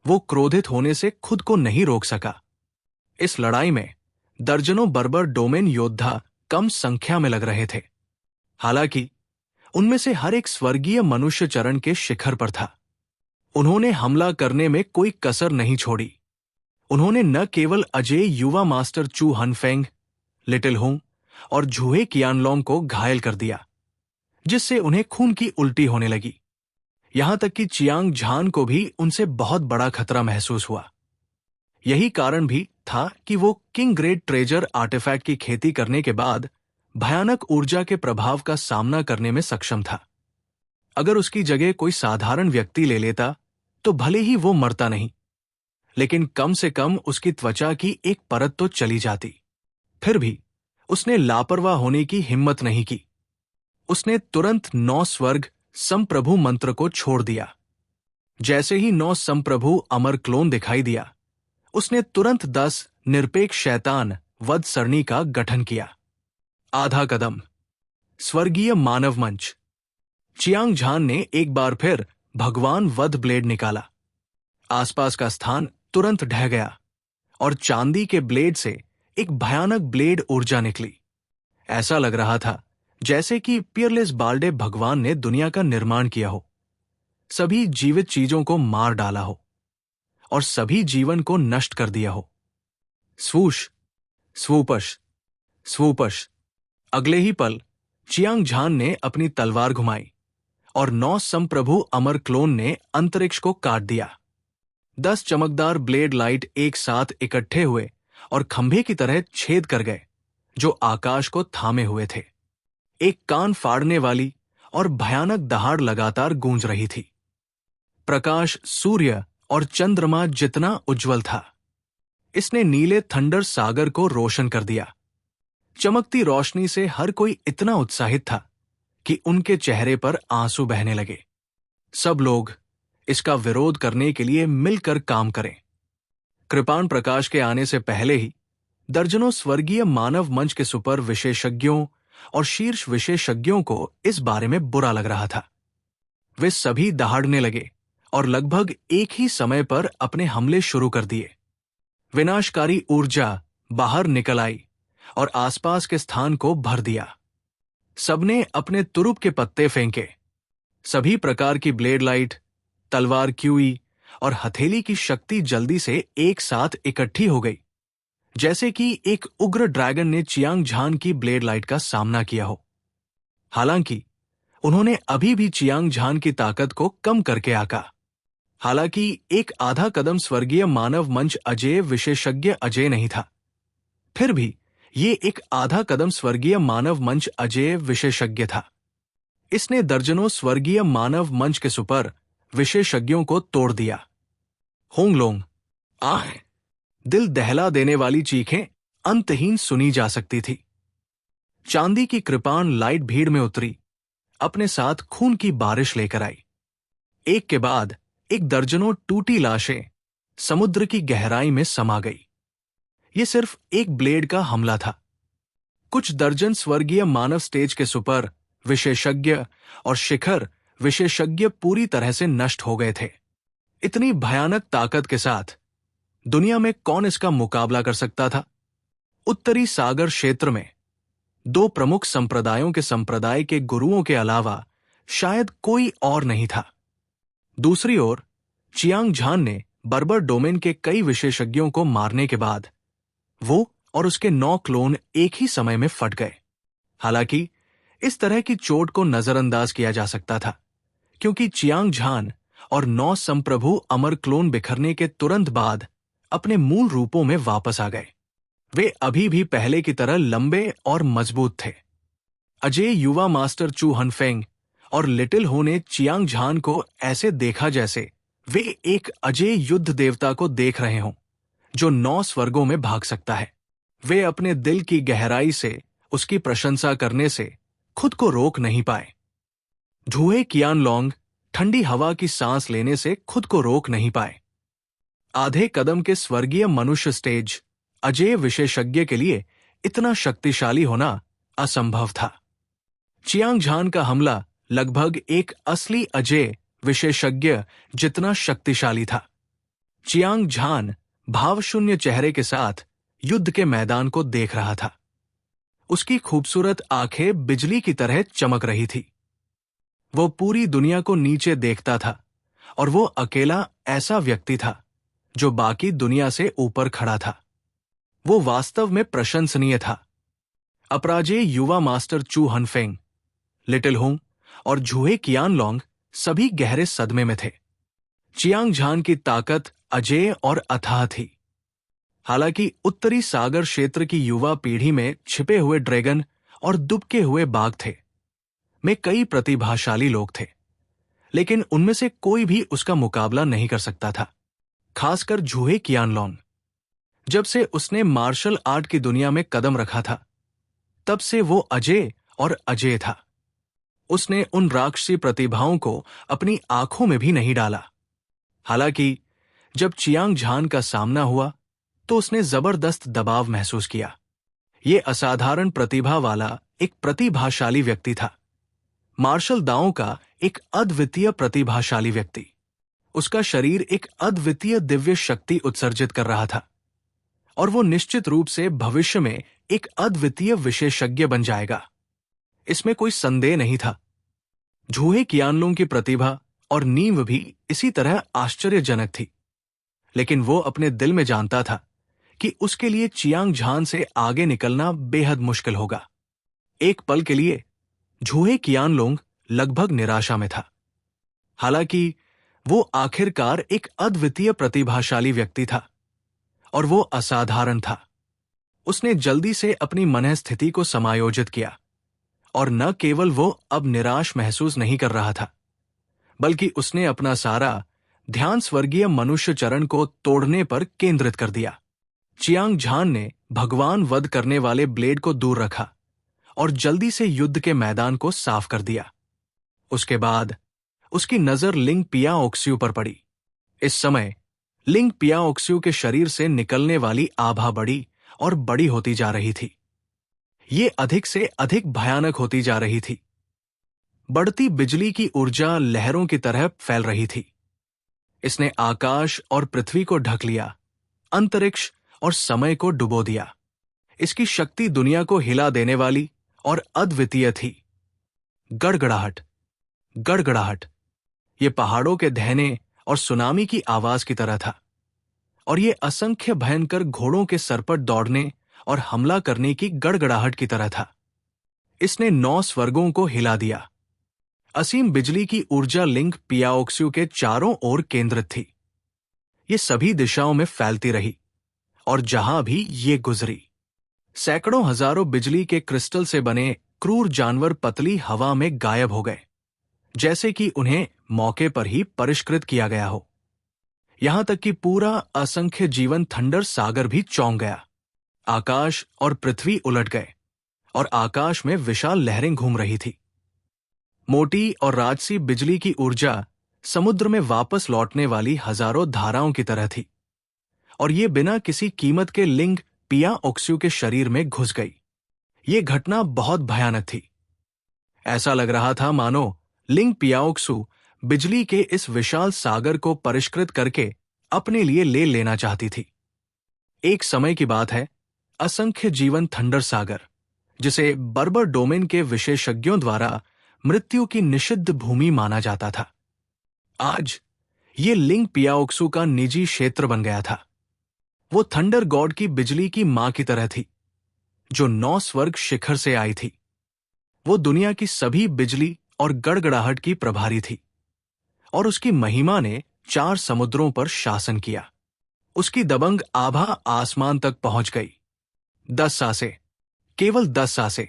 वो क्रोधित होने से खुद को नहीं रोक सका। इस लड़ाई में दर्जनों बर्बर डोमेन योद्धा कम संख्या में लग रहे थे। हालांकि उनमें से हर एक स्वर्गीय मनुष्य चरण के शिखर पर था। उन्होंने हमला करने में कोई कसर नहीं छोड़ी। उन्होंने न केवल अजय युवा मास्टर चू हनफेंग, लिटिल होंग और झूहे कियानलोंग को घायल कर दिया, जिससे उन्हें खून की उल्टी होने लगी। यहां तक कि चियांग झान को भी उनसे बहुत बड़ा खतरा महसूस हुआ। यही कारण भी था कि वो किंग ग्रेट ट्रेजर आर्टिफैक्ट की खेती करने के बाद भयानक ऊर्जा के प्रभाव का सामना करने में सक्षम था। अगर उसकी जगह कोई साधारण व्यक्ति ले लेता तो भले ही वो मरता नहीं, लेकिन कम से कम उसकी त्वचा की एक परत तो चली जाती। फिर भी उसने लापरवाह होने की हिम्मत नहीं की। उसने तुरंत 9 स्वर्ग संप्रभु मंत्र को छोड़ दिया। जैसे ही 9 संप्रभु अमर क्लोन दिखाई दिया, उसने तुरंत 10 निरपेक्ष शैतान वध सरणी का गठन किया। आधा कदम स्वर्गीय मानव मंच। चियांग झान ने एक बार फिर भगवान वध ब्लेड निकाला। आसपास का स्थान तुरंत ढह गया और चांदी के ब्लेड से एक भयानक ब्लेड ऊर्जा निकली। ऐसा लग रहा था जैसे कि पियरलेस बाल्डे भगवान ने दुनिया का निर्माण किया हो, सभी जीवित चीजों को मार डाला हो और सभी जीवन को नष्ट कर दिया हो। स्वूश, स्वूपश, स्वूपश। अगले ही पल चियांग झान ने अपनी तलवार घुमाई और 9 संप्रभु अमर क्लोन ने अंतरिक्ष को काट दिया। 10 चमकदार ब्लेड लाइट एक साथ इकट्ठे हुए और खंभे की तरह छेद कर गए, जो आकाश को थामे हुए थे। एक कान फाड़ने वाली और भयानक दहाड़ लगातार गूंज रही थी। प्रकाश सूर्य और चंद्रमा जितना उज्जवल था। इसने नीले थंडर सागर को रोशन कर दिया। चमकती रोशनी से हर कोई इतना उत्साहित था कि उनके चेहरे पर आंसू बहने लगे। सब लोग इसका विरोध करने के लिए मिलकर काम करें। कृपाण प्रकाश के आने से पहले ही दर्जनों स्वर्गीय मानव मंच के सुपर विशेषज्ञों और शीर्ष विशेषज्ञों को इस बारे में बुरा लग रहा था। वे सभी दहाड़ने लगे और लगभग एक ही समय पर अपने हमले शुरू कर दिए। विनाशकारी ऊर्जा बाहर निकल आई और आसपास के स्थान को भर दिया। सबने अपने तुरुप के पत्ते फेंके। सभी प्रकार की ब्लेड लाइट, तलवार क्यूई और हथेली की शक्ति जल्दी से एक साथ इकट्ठी हो गई, जैसे कि एक उग्र ड्रैगन ने चियांग झान की ब्लेड लाइट का सामना किया हो। हालांकि उन्होंने अभी भी चियांग झान की ताकत को कम करके आका। हालांकि एक आधा कदम स्वर्गीय मानव मंच अजय विशेषज्ञ अजय नहीं था, फिर भी ये एक आधा कदम स्वर्गीय मानव मंच अजय विशेषज्ञ था। इसने दर्जनों स्वर्गीय मानव मंच के सुपर विशेषज्ञों को तोड़ दिया। होंगलोंग, आह! दिल दहला देने वाली चीखें अंतहीन सुनी जा सकती थी। चांदी की कृपाण लाइट भीड़ में उतरी, अपने साथ खून की बारिश लेकर आई। एक के बाद एक दर्जनों टूटी लाशें समुद्र की गहराई में समा गई। ये सिर्फ एक ब्लेड का हमला था। कुछ दर्जन स्वर्गीय मानव स्टेज के सुपर विशेषज्ञ और शिखर विशेषज्ञ पूरी तरह से नष्ट हो गए थे। इतनी भयानक ताकत के साथ दुनिया में कौन इसका मुकाबला कर सकता था? उत्तरी सागर क्षेत्र में 2 प्रमुख संप्रदायों के संप्रदाय के गुरुओं के अलावा शायद कोई और नहीं था। दूसरी ओर चियांग झान ने बर्बर डोमेन के कई विशेषज्ञों को मारने के बाद वो और उसके 9 क्लोन एक ही समय में फट गए। हालांकि इस तरह की चोट को नजरअंदाज किया जा सकता था, क्योंकि चियांग झान और 9 संप्रभु अमर क्लोन बिखरने के तुरंत बाद अपने मूल रूपों में वापस आ गए। वे अभी भी पहले की तरह लंबे और मजबूत थे। अजय युवा मास्टर चू हनफेंग और लिटिल हो ने चियांग झान को ऐसे देखा जैसे वे एक अजय युद्ध देवता को देख रहे हों, जो 9 स्वर्गों में भाग सकता है। वे अपने दिल की गहराई से उसकी प्रशंसा करने से खुद को रोक नहीं पाए। झूहे कियानलोंग ठंडी हवा की सांस लेने से खुद को रोक नहीं पाए। आधे कदम के स्वर्गीय मनुष्य स्टेज अजेय विशेषज्ञ के लिए इतना शक्तिशाली होना असंभव था। चियांग झान का हमला लगभग एक असली अजेय विशेषज्ञ जितना शक्तिशाली था। चियांग झान भावशून्य चेहरे के साथ युद्ध के मैदान को देख रहा था। उसकी खूबसूरत आंखें बिजली की तरह चमक रही थी। वो पूरी दुनिया को नीचे देखता था और वो अकेला ऐसा व्यक्ति था जो बाकी दुनिया से ऊपर खड़ा था। वो वास्तव में प्रशंसनीय था। अपराजेय युवा मास्टर चू हनफेंग, लिटिल हुंग और झूहे कियानलोंग सभी गहरे सदमे में थे। चियांग झान की ताकत अजेय और अथाह थी। हालांकि उत्तरी सागर क्षेत्र की युवा पीढ़ी में छिपे हुए ड्रैगन और दुबके हुए बाघ थे में कई प्रतिभाशाली लोग थे, लेकिन उनमें से कोई भी उसका मुकाबला नहीं कर सकता था, खासकर झूहे कियानलोंग। जब से उसने मार्शल आर्ट की दुनिया में कदम रखा था, तब से वो अजेय और अजेय था। उसने उन राक्षसी प्रतिभाओं को अपनी आंखों में भी नहीं डाला। हालांकि जब चियांग झान का सामना हुआ तो उसने जबरदस्त दबाव महसूस किया। ये असाधारण प्रतिभा वाला एक प्रतिभाशाली व्यक्ति था, मार्शल दांव का एक अद्वितीय प्रतिभाशाली व्यक्ति। उसका शरीर एक अद्वितीय दिव्य शक्ति उत्सर्जित कर रहा था और वो निश्चित रूप से भविष्य में एक अद्वितीय विशेषज्ञ बन जाएगा, इसमें कोई संदेह नहीं था। झूहे कियानलोंग की प्रतिभा और नींव भी इसी तरह आश्चर्यजनक थी, लेकिन वो अपने दिल में जानता था कि उसके लिए चियांग झान से आगे निकलना बेहद मुश्किल होगा। एक पल के लिए झूहे कियानलोंग लगभग निराशा में था। हालांकि वो आखिरकार एक अद्वितीय प्रतिभाशाली व्यक्ति था और वो असाधारण था। उसने जल्दी से अपनी मनःस्थिति को समायोजित किया और न केवल वो अब निराश महसूस नहीं कर रहा था, बल्कि उसने अपना सारा ध्यान स्वर्गीय मनुष्य चरण को तोड़ने पर केंद्रित कर दिया। चियांग झान ने भगवान वध करने वाले ब्लेड को दूर रखा और जल्दी से युद्ध के मैदान को साफ कर दिया। उसके बाद उसकी नजर लिंग पियाओक्स्यू पर पड़ी। इस समय लिंग पियाओक्स्यू के शरीर से निकलने वाली आभा बड़ी और बड़ी होती जा रही थी। ये अधिक से अधिक भयानक होती जा रही थी। बढ़ती बिजली की ऊर्जा लहरों की तरह फैल रही थी। इसने आकाश और पृथ्वी को ढक लिया, अंतरिक्ष और समय को डुबो दिया। इसकी शक्ति दुनिया को हिला देने वाली और अद्वितीय थी। गड़गड़ाहट, गड़गड़ाहट, ये पहाड़ों के दहने और सुनामी की आवाज की तरह था, और ये असंख्य भयंकर घोड़ों के सर पर दौड़ने और हमला करने की गड़गड़ाहट की तरह था। इसने 9 स्वर्गों को हिला दिया। असीम बिजली की ऊर्जा लिंग पियाओक्स्यू के चारों ओर केंद्रित थी। ये सभी दिशाओं में फैलती रही और जहां भी ये गुजरी, सैकड़ों हजारों बिजली के क्रिस्टल से बने क्रूर जानवर पतली हवा में गायब हो गए, जैसे कि उन्हें मौके पर ही परिष्कृत किया गया हो। यहां तक कि पूरा असंख्य जीवन थंडर सागर भी चौंक गया। आकाश और पृथ्वी उलट गए और आकाश में विशाल लहरें घूम रही थी। मोटी और राजसी बिजली की ऊर्जा समुद्र में वापस लौटने वाली हजारों धाराओं की तरह थी, और ये बिना किसी कीमत के लिंग पियाओक्स्यू के शरीर में घुस गई। ये घटना बहुत भयानक थी। ऐसा लग रहा था मानो लिंग पियाओक्स्यू बिजली के इस विशाल सागर को परिष्कृत करके अपने लिए ले लेना चाहती थी। एक समय की बात है, असंख्य जीवन थंडर सागर, जिसे बर्बर डोमेन के विशेषज्ञों द्वारा मृत्यु की निषिद्ध भूमि माना जाता था, आज ये लिंग पियाओक्स्यू का निजी क्षेत्र बन गया था। वो थंडर गॉड की बिजली की मां की तरह थी, जो 9 स्वर्ग शिखर से आई थी। वो दुनिया की सभी बिजली और गड़गड़ाहट की प्रभारी थी, और उसकी महिमा ने 4 समुद्रों पर शासन किया। उसकी दबंग आभा आसमान तक पहुंच गई। 10 सांसें, केवल 10 सांसें,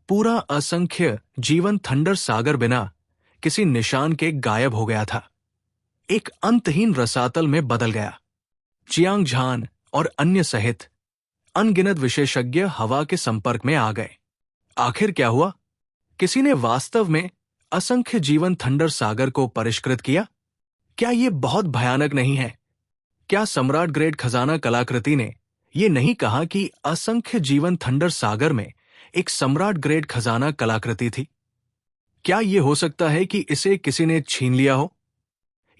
पूरा असंख्य जीवन थंडर सागर बिना किसी निशान के गायब हो गया था, एक अंतहीन रसातल में बदल गया। चियांग झान और अन्य सहित अनगिनत विशेषज्ञ हवा के संपर्क में आ गए। आखिर क्या हुआ? किसी ने वास्तव में असंख्य जीवन थंडर सागर को परिष्कृत किया? क्या यह बहुत भयानक नहीं है? क्या सम्राट ग्रेट खजाना कलाकृति ने ये नहीं कहा कि असंख्य जीवन थंडर सागर में एक सम्राट ग्रेट खजाना कलाकृति थी? क्या ये हो सकता है कि इसे किसी ने छीन लिया हो?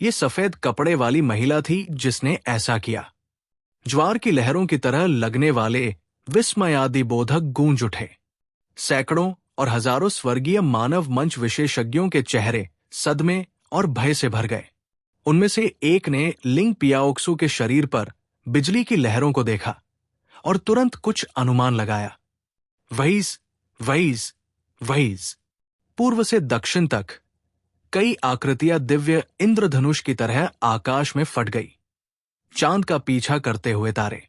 ये सफेद कपड़े वाली महिला थी जिसने ऐसा किया। ज्वार की लहरों की तरह लगने वाले विस्मयादि बोधक गूंज उठे। सैकड़ों और हजारों स्वर्गीय मानव मंच विशेषज्ञों के चेहरे सदमे और भय से भर गए। उनमें से एक ने लिंग पियाओक्सू के शरीर पर बिजली की लहरों को देखा और तुरंत कुछ अनुमान लगाया। वहीज, वहीज, वहीज। पूर्व से दक्षिण तक कई आकृतियां दिव्य इंद्रधनुष की तरह आकाश में फट गई। चांद का पीछा करते हुए तारे,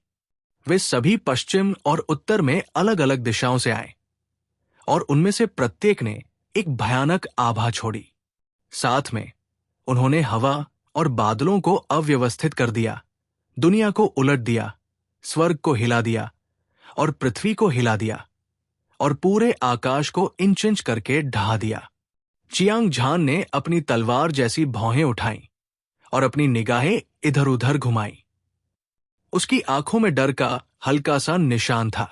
वे सभी पश्चिम और उत्तर में अलग अलग दिशाओं से आए और उनमें से प्रत्येक ने एक भयानक आभा छोड़ी। साथ में उन्होंने हवा और बादलों को अव्यवस्थित कर दिया, दुनिया को उलट दिया, स्वर्ग को हिला दिया और पृथ्वी को हिला दिया और पूरे आकाश को इंच इंच करके ढहा दिया। चियांग झान ने अपनी तलवार जैसी भौहें उठाईं और अपनी निगाहें इधर उधर घुमाईं। उसकी आंखों में डर का हल्का सा निशान था।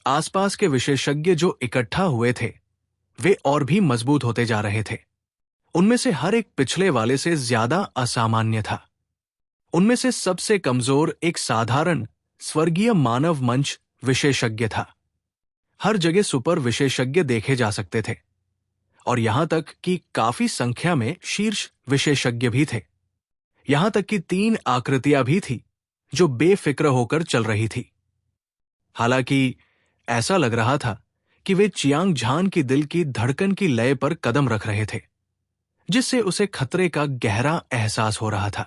आसपास के विशेषज्ञ जो इकट्ठा हुए थे वे और भी मजबूत होते जा रहे थे। उनमें से हर एक पिछले वाले से ज्यादा असामान्य था। उनमें से सबसे कमजोर एक साधारण स्वर्गीय मानव मंच विशेषज्ञ था। हर जगह सुपर विशेषज्ञ देखे जा सकते थे और यहां तक कि काफी संख्या में शीर्ष विशेषज्ञ भी थे। यहां तक कि 3 आकृतियां भी थी जो बेफिक्र होकर चल रही थी। हालांकि ऐसा लग रहा था कि वे चियांग झान की दिल की धड़कन की लय पर कदम रख रहे थे, जिससे उसे खतरे का गहरा एहसास हो रहा था।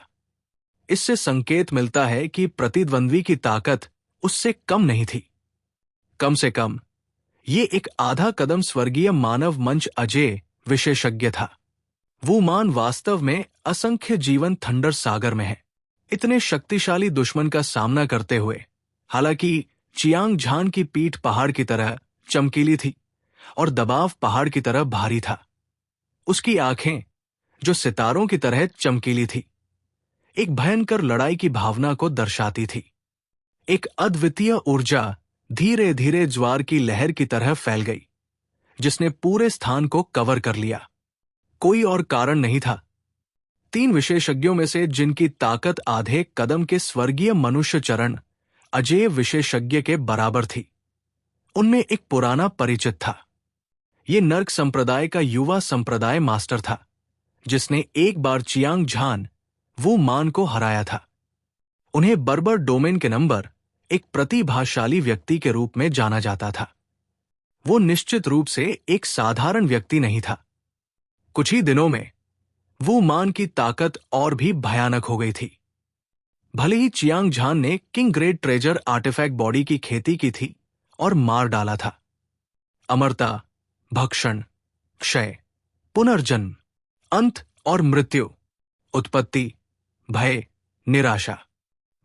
इससे संकेत मिलता है कि प्रतिद्वंद्वी की ताकत उससे कम नहीं थी। कम से कम ये एक आधा कदम स्वर्गीय मानव मंच अजय विशेषज्ञ था। वो मान वास्तव में असंख्य जीवन थंडर सागर में है। इतने शक्तिशाली दुश्मन का सामना करते हुए, हालांकि चियांग झान की पीठ पहाड़ की तरह चमकीली थी और दबाव पहाड़ की तरह भारी था। उसकी आंखें जो सितारों की तरह चमकीली थी, एक भयंकर लड़ाई की भावना को दर्शाती थी। एक अद्वितीय ऊर्जा धीरे धीरे ज्वार की लहर की तरह फैल गई, जिसने पूरे स्थान को कवर कर लिया। कोई और कारण नहीं था। 3 विशेषज्ञों में से जिनकी ताकत आधे कदम के स्वर्गीय मनुष्य चरण अजय विशेषज्ञ के बराबर थी, उनमें एक पुराना परिचित था। ये नर्क संप्रदाय का युवा संप्रदाय मास्टर था, जिसने एक बार चियांग झान वो मान को हराया था। उन्हें बर्बर डोमेन के नंबर एक प्रतिभाशाली व्यक्ति के रूप में जाना जाता था। वो निश्चित रूप से एक साधारण व्यक्ति नहीं था। कुछ ही दिनों में वो मान की ताकत और भी भयानक हो गई थी। भले ही चियांग झान ने king great treasure artifact body की खेती की थी और मार डाला था। अमरता, भक्षण, क्षय, पुनर्जन्म, अंत और मृत्यु, उत्पत्ति, भय, निराशा,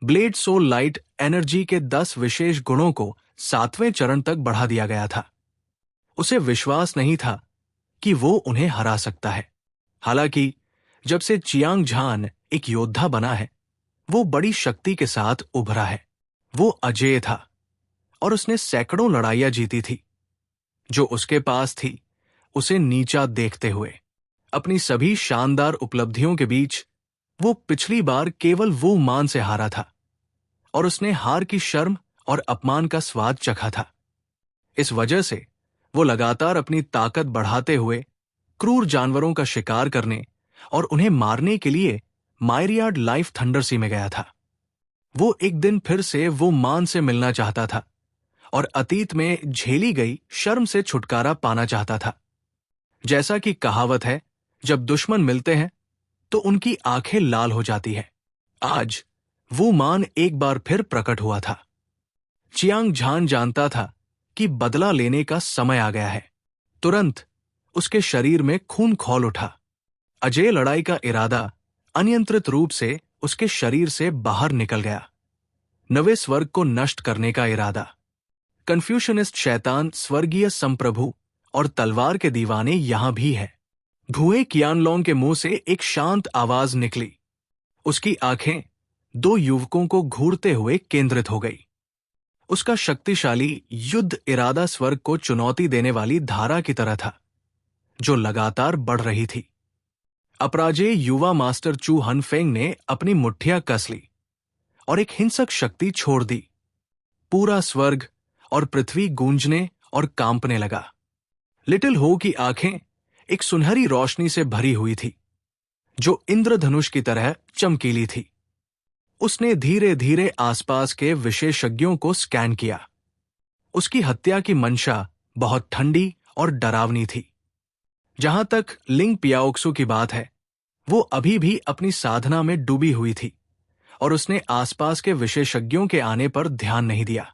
ब्लेड सोल लाइट एनर्जी के 10 विशेष गुणों को 7वें चरण तक बढ़ा दिया गया था। उसे विश्वास नहीं था कि वो उन्हें हरा सकता है। हालांकि जब से चियांग झान एक योद्धा बना है, वो बड़ी शक्ति के साथ उभरा है। वो अजेय था और उसने सैकड़ों लड़ाइयां जीती थी। जो उसके पास थी, उसे नीचा देखते हुए, अपनी सभी शानदार उपलब्धियों के बीच वो पिछली बार केवल वो मान से हारा था और उसने हार की शर्म और अपमान का स्वाद चखा था। इस वजह से वो लगातार अपनी ताकत बढ़ाते हुए क्रूर जानवरों का शिकार करने और उन्हें मारने के लिए मायरियाड लाइफ थंडर सी में गया था। वो एक दिन फिर से वो मान से मिलना चाहता था और अतीत में झेली गई शर्म से छुटकारा पाना चाहता था। जैसा कि कहावत है, जब दुश्मन मिलते हैं तो उनकी आंखें लाल हो जाती है। आज वो मान एक बार फिर प्रकट हुआ था। चियांग झान जानता था कि बदला लेने का समय आ गया है। तुरंत उसके शरीर में खून खौल उठा। अजय लड़ाई का इरादा अनियंत्रित रूप से उसके शरीर से बाहर निकल गया। नवे स्वर्ग को नष्ट करने का इरादा। कन्फ्यूशनिस्ट शैतान स्वर्गीय संप्रभु और तलवार के दीवाने यहां भी है। भुए कियानलोंग के मुंह से एक शांत आवाज निकली। उसकी आंखें दो युवकों को घूरते हुए केंद्रित हो गई। उसका शक्तिशाली युद्ध इरादा स्वर्ग को चुनौती देने वाली धारा की तरह था, जो लगातार बढ़ रही थी। अपराजेय युवा मास्टर चू हनफेंग ने अपनी मुट्ठियां कस ली और एक हिंसक शक्ति छोड़ दी। पूरा स्वर्ग और पृथ्वी गूंजने और कांपने लगा। लिटिल हो की आंखें एक सुनहरी रोशनी से भरी हुई थी, जो इंद्रधनुष की तरह चमकीली थी। उसने धीरे धीरे आसपास के विशेषज्ञों को स्कैन किया। उसकी हत्या की मंशा बहुत ठंडी और डरावनी थी। जहां तक लिंग पियाओक्सु की बात है, वो अभी भी अपनी साधना में डूबी हुई थी और उसने आसपास के विशेषज्ञों के आने पर ध्यान नहीं दिया।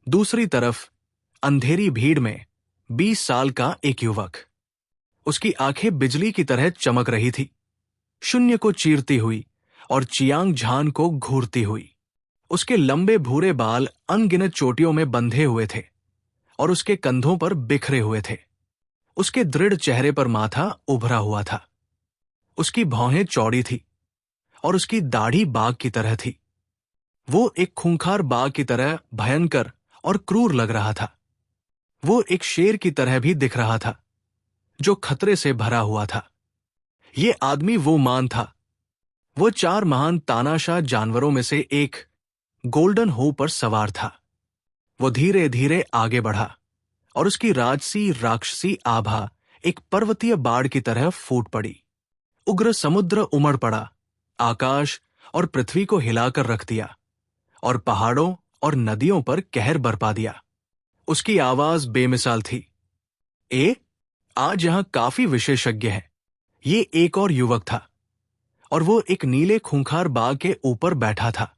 दूसरी तरफ अंधेरी भीड़ में 20 साल का एक युवक, उसकी आंखें बिजली की तरह चमक रही थी, शून्य को चीरती हुई और चियांग झान को घूरती हुई। उसके लंबे भूरे बाल अनगिनत चोटियों में बंधे हुए थे और उसके कंधों पर बिखरे हुए थे। उसके दृढ़ चेहरे पर माथा उभरा हुआ था। उसकी भौहें चौड़ी थी और उसकी दाढ़ी बाघ की तरह थी। वो एक खूंखार बाघ की तरह भयंकर और क्रूर लग रहा था। वो एक शेर की तरह भी दिख रहा था, जो खतरे से भरा हुआ था। ये आदमी वो मान था। वो 4 महान तानाशाह जानवरों में से एक गोल्डन हो पर सवार था। वो धीरे धीरे आगे बढ़ा और उसकी राजसी राक्षसी आभा एक पर्वतीय बाढ़ की तरह फूट पड़ी। उग्र समुद्र उमड़ पड़ा, आकाश और पृथ्वी को हिलाकर रख दिया और पहाड़ों और नदियों पर कहर बरपा दिया। उसकी आवाज बेमिसाल थी। आज यहां काफी विशेषज्ञ हैं। ये एक और युवक था और वो एक नीले खूंखार बाघ के ऊपर बैठा था।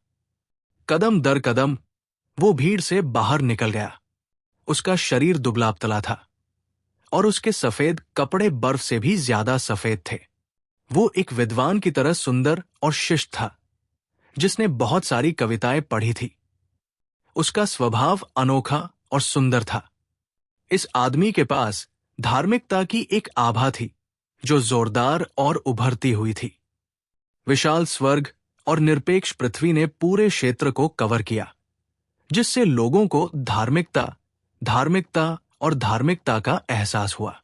कदम दर कदम वो भीड़ से बाहर निकल गया। उसका शरीर दुबला पतला था और उसके सफेद कपड़े बर्फ से भी ज्यादा सफेद थे। वो एक विद्वान की तरह सुंदर और शिष्ट था, जिसने बहुत सारी कविताएं पढ़ी थी। उसका स्वभाव अनोखा और सुंदर था। इस आदमी के पास धार्मिकता की एक आभा थी, जो जोरदार और उभरती हुई थी। विशाल स्वर्ग और निरपेक्ष पृथ्वी ने पूरे क्षेत्र को कवर किया, जिससे लोगों को धार्मिकता और धार्मिकता का एहसास हुआ।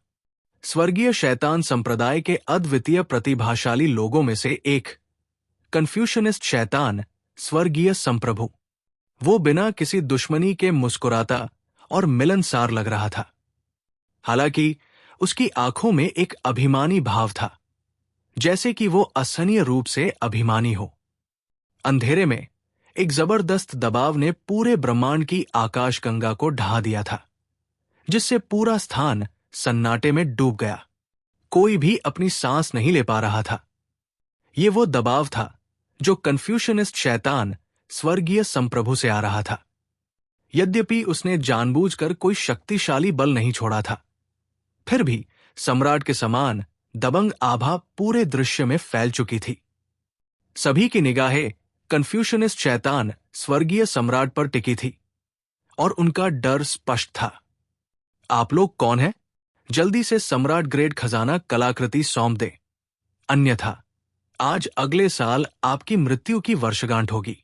स्वर्गीय शैतान संप्रदाय के अद्वितीय प्रतिभाशाली लोगों में से एक, कन्फ्यूशनिस्ट शैतान स्वर्गीय संप्रभु, वो बिना किसी दुश्मनी के मुस्कुराता और मिलनसार लग रहा था। हालांकि उसकी आंखों में एक अभिमानी भाव था, जैसे कि वो असहनीय रूप से अभिमानी हो। अंधेरे में एक जबरदस्त दबाव ने पूरे ब्रह्मांड की आकाशगंगा को ढहा दिया था, जिससे पूरा स्थान सन्नाटे में डूब गया। कोई भी अपनी सांस नहीं ले पा रहा था। ये वो दबाव था जो कन्फ्यूशनिस्ट शैतान स्वर्गीय संप्रभु से आ रहा था। यद्यपि उसने जानबूझकर कोई शक्तिशाली बल नहीं छोड़ा था, फिर भी सम्राट के समान दबंग आभा पूरे दृश्य में फैल चुकी थी। सभी की निगाहें कन्फ्यूशनिस्ट शैतान स्वर्गीय सम्राट पर टिकी थी और उनका डर स्पष्ट था। आप लोग कौन हैं? जल्दी से सम्राट ग्रेड खजाना कलाकृति सौंप दे, अन्यथा आज अगले साल आपकी मृत्यु की वर्षगांठ होगी।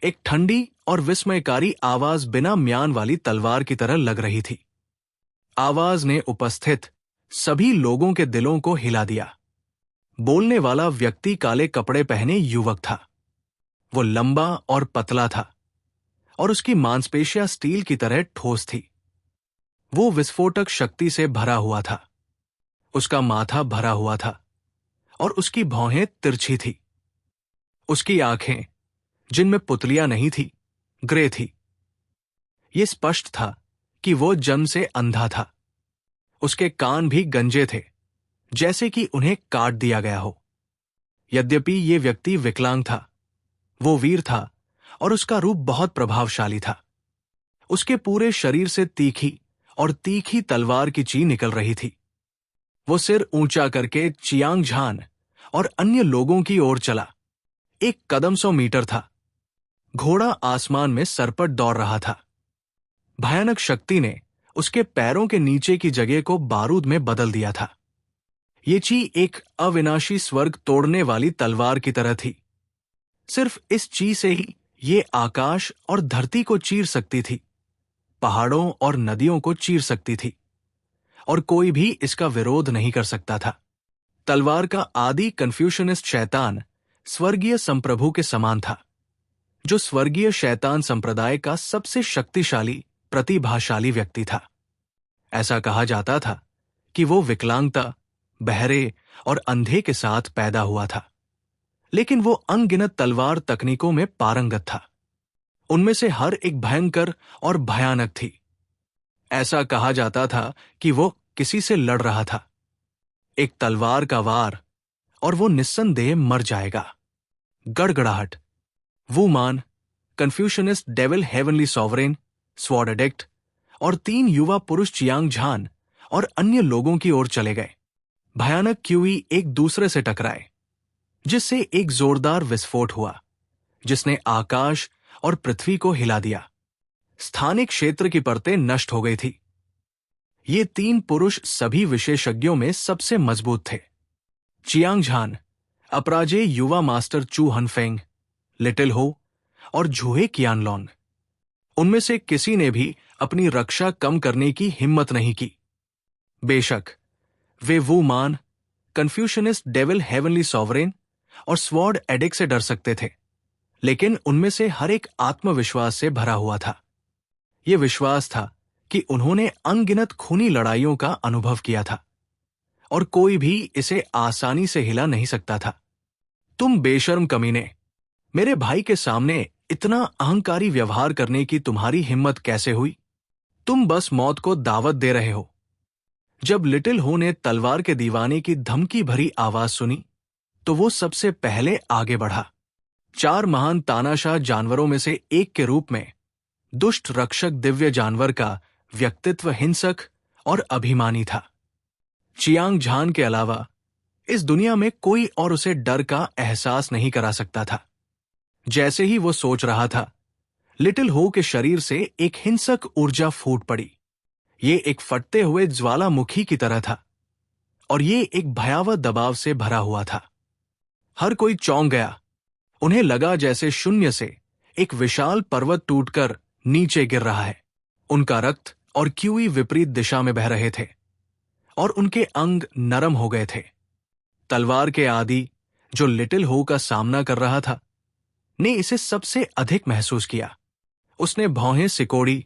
एक ठंडी और विस्मयकारी आवाज बिना म्यान वाली तलवार की तरह लग रही थी। आवाज ने उपस्थित सभी लोगों के दिलों को हिला दिया। बोलने वाला व्यक्ति काले कपड़े पहने युवक था। वो लंबा और पतला था और उसकी मांसपेशियां स्टील की तरह ठोस थी। वो विस्फोटक शक्ति से भरा हुआ था। उसका माथा भरा हुआ था और उसकी भौहें तिरछी थी। उसकी आंखें, जिनमें पुतलियां नहीं थी, ग्रे थी। ये स्पष्ट था कि वो जन्म से अंधा था। उसके कान भी गंजे थे, जैसे कि उन्हें काट दिया गया हो। यद्यपि ये व्यक्ति विकलांग था, वो वीर था और उसका रूप बहुत प्रभावशाली था। उसके पूरे शरीर से तीखी तलवार की ची निकल रही थी। वो सिर ऊंचा करके चियांग झान और अन्य लोगों की ओर चला। एक कदम 100 मीटर था। घोड़ा आसमान में सरपट दौड़ रहा था। भयानक शक्ति ने उसके पैरों के नीचे की जगह को बारूद में बदल दिया था। ये ची एक अविनाशी स्वर्ग तोड़ने वाली तलवार की तरह थी। सिर्फ इस चीज से ही ये आकाश और धरती को चीर सकती थी, पहाड़ों और नदियों को चीर सकती थी, और कोई भी इसका विरोध नहीं कर सकता था। तलवार का आदि कन्फ्यूशनिस्ट शैतान स्वर्गीय संप्रभु के समान था, जो स्वर्गीय शैतान संप्रदाय का सबसे शक्तिशाली, प्रतिभाशाली व्यक्ति था। ऐसा कहा जाता था कि वो विकलांगता, बहरे और अंधे के साथ पैदा हुआ था, लेकिन वो अनगिनत तलवार तकनीकों में पारंगत था। उनमें से हर एक भयंकर और भयानक थी। ऐसा कहा जाता था कि वो किसी से लड़ रहा था, एक तलवार का वार, और वो निस्संदेह मर जाएगा। गड़गड़ाहट, वुमान, Confucianist devil heavenly sovereign, sword addict और 3 युवा पुरुष चियांग झान और अन्य लोगों की ओर चले गए। भयानक क्यूई एक दूसरे से टकराए, जिससे एक जोरदार विस्फोट हुआ, जिसने आकाश और पृथ्वी को हिला दिया। स्थानिक क्षेत्र की परतें नष्ट हो गई थी। ये 3 पुरुष सभी विशेषज्ञों में सबसे मजबूत थे। चियांग झान, अपराजेय युवा मास्टर चू हनफेंग, लिटिल हो और झूहे कियानलॉन। उनमें से किसी ने भी अपनी रक्षा कम करने की हिम्मत नहीं की। बेशक वे वुमान, कन्फ्यूशनिस्ट डेविल हेवनली सॉवरेन और स्वॉर्ड एडिक्ट से डर सकते थे, लेकिन उनमें से हर एक आत्मविश्वास से भरा हुआ था। यह विश्वास था कि उन्होंने अनगिनत खूनी लड़ाइयों का अनुभव किया था, और कोई भी इसे आसानी से हिला नहीं सकता था। तुम बेशर्म कमीने, मेरे भाई के सामने इतना अहंकारी व्यवहार करने की तुम्हारी हिम्मत कैसे हुई? तुम बस मौत को दावत दे रहे हो। जब लिटिल हो ने तलवार के दीवाने की धमकी भरी आवाज सुनी, तो वो सबसे पहले आगे बढ़ा। 4 महान तानाशाह जानवरों में से एक के रूप में दुष्ट रक्षक दिव्य जानवर का व्यक्तित्व हिंसक और अभिमानी था। चियांग झान के अलावा इस दुनिया में कोई और उसे डर का एहसास नहीं करा सकता था। जैसे ही वो सोच रहा था, लिटिल हो के शरीर से एक हिंसक ऊर्जा फूट पड़ी। ये एक फटते हुए ज्वालामुखी की तरह था, और ये एक भयावह दबाव से भरा हुआ था। हर कोई चौंक गया। उन्हें लगा जैसे शून्य से एक विशाल पर्वत टूटकर नीचे गिर रहा है। उनका रक्त और क्यूई विपरीत दिशा में बह रहे थे, और उनके अंग नरम हो गए थे। तलवार के आदि, जो लिटिल हो का सामना कर रहा था, ने इसे सबसे अधिक महसूस किया। उसने भौहें सिकोड़ी,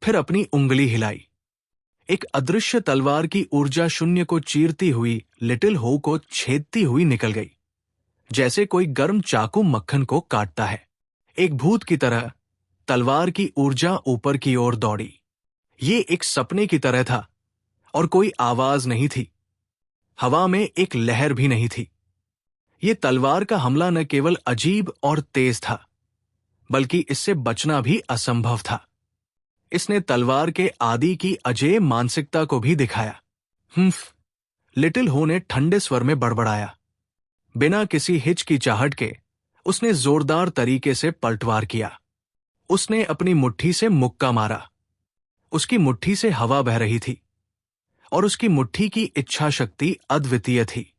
फिर उंगली उंगली हिलाई। एक अदृश्य तलवार की ऊर्जा शून्य को चीरती हुई लिटिल हो को छेदती हुई निकल गई, जैसे कोई गर्म चाकू मक्खन को काटता है। एक भूत की तरह तलवार की ऊर्जा ऊपर की ओर दौड़ी। ये एक सपने की तरह था, और कोई आवाज नहीं थी। हवा में एक लहर भी नहीं थी। ये तलवार का हमला न केवल अजीब और तेज था, बल्कि इससे बचना भी असंभव था। इसने तलवार के आदि की अजेय मानसिकता को भी दिखाया। लिटिल हो ने ठंडे स्वर में बड़बड़ाया। बिना किसी हिचकिचाहट के उसने जोरदार तरीके से पलटवार किया। उसने अपनी मुट्ठी से मुक्का मारा। उसकी मुट्ठी से हवा बह रही थी, और उसकी मुट्ठी की इच्छा शक्ति अद्वितीय थी।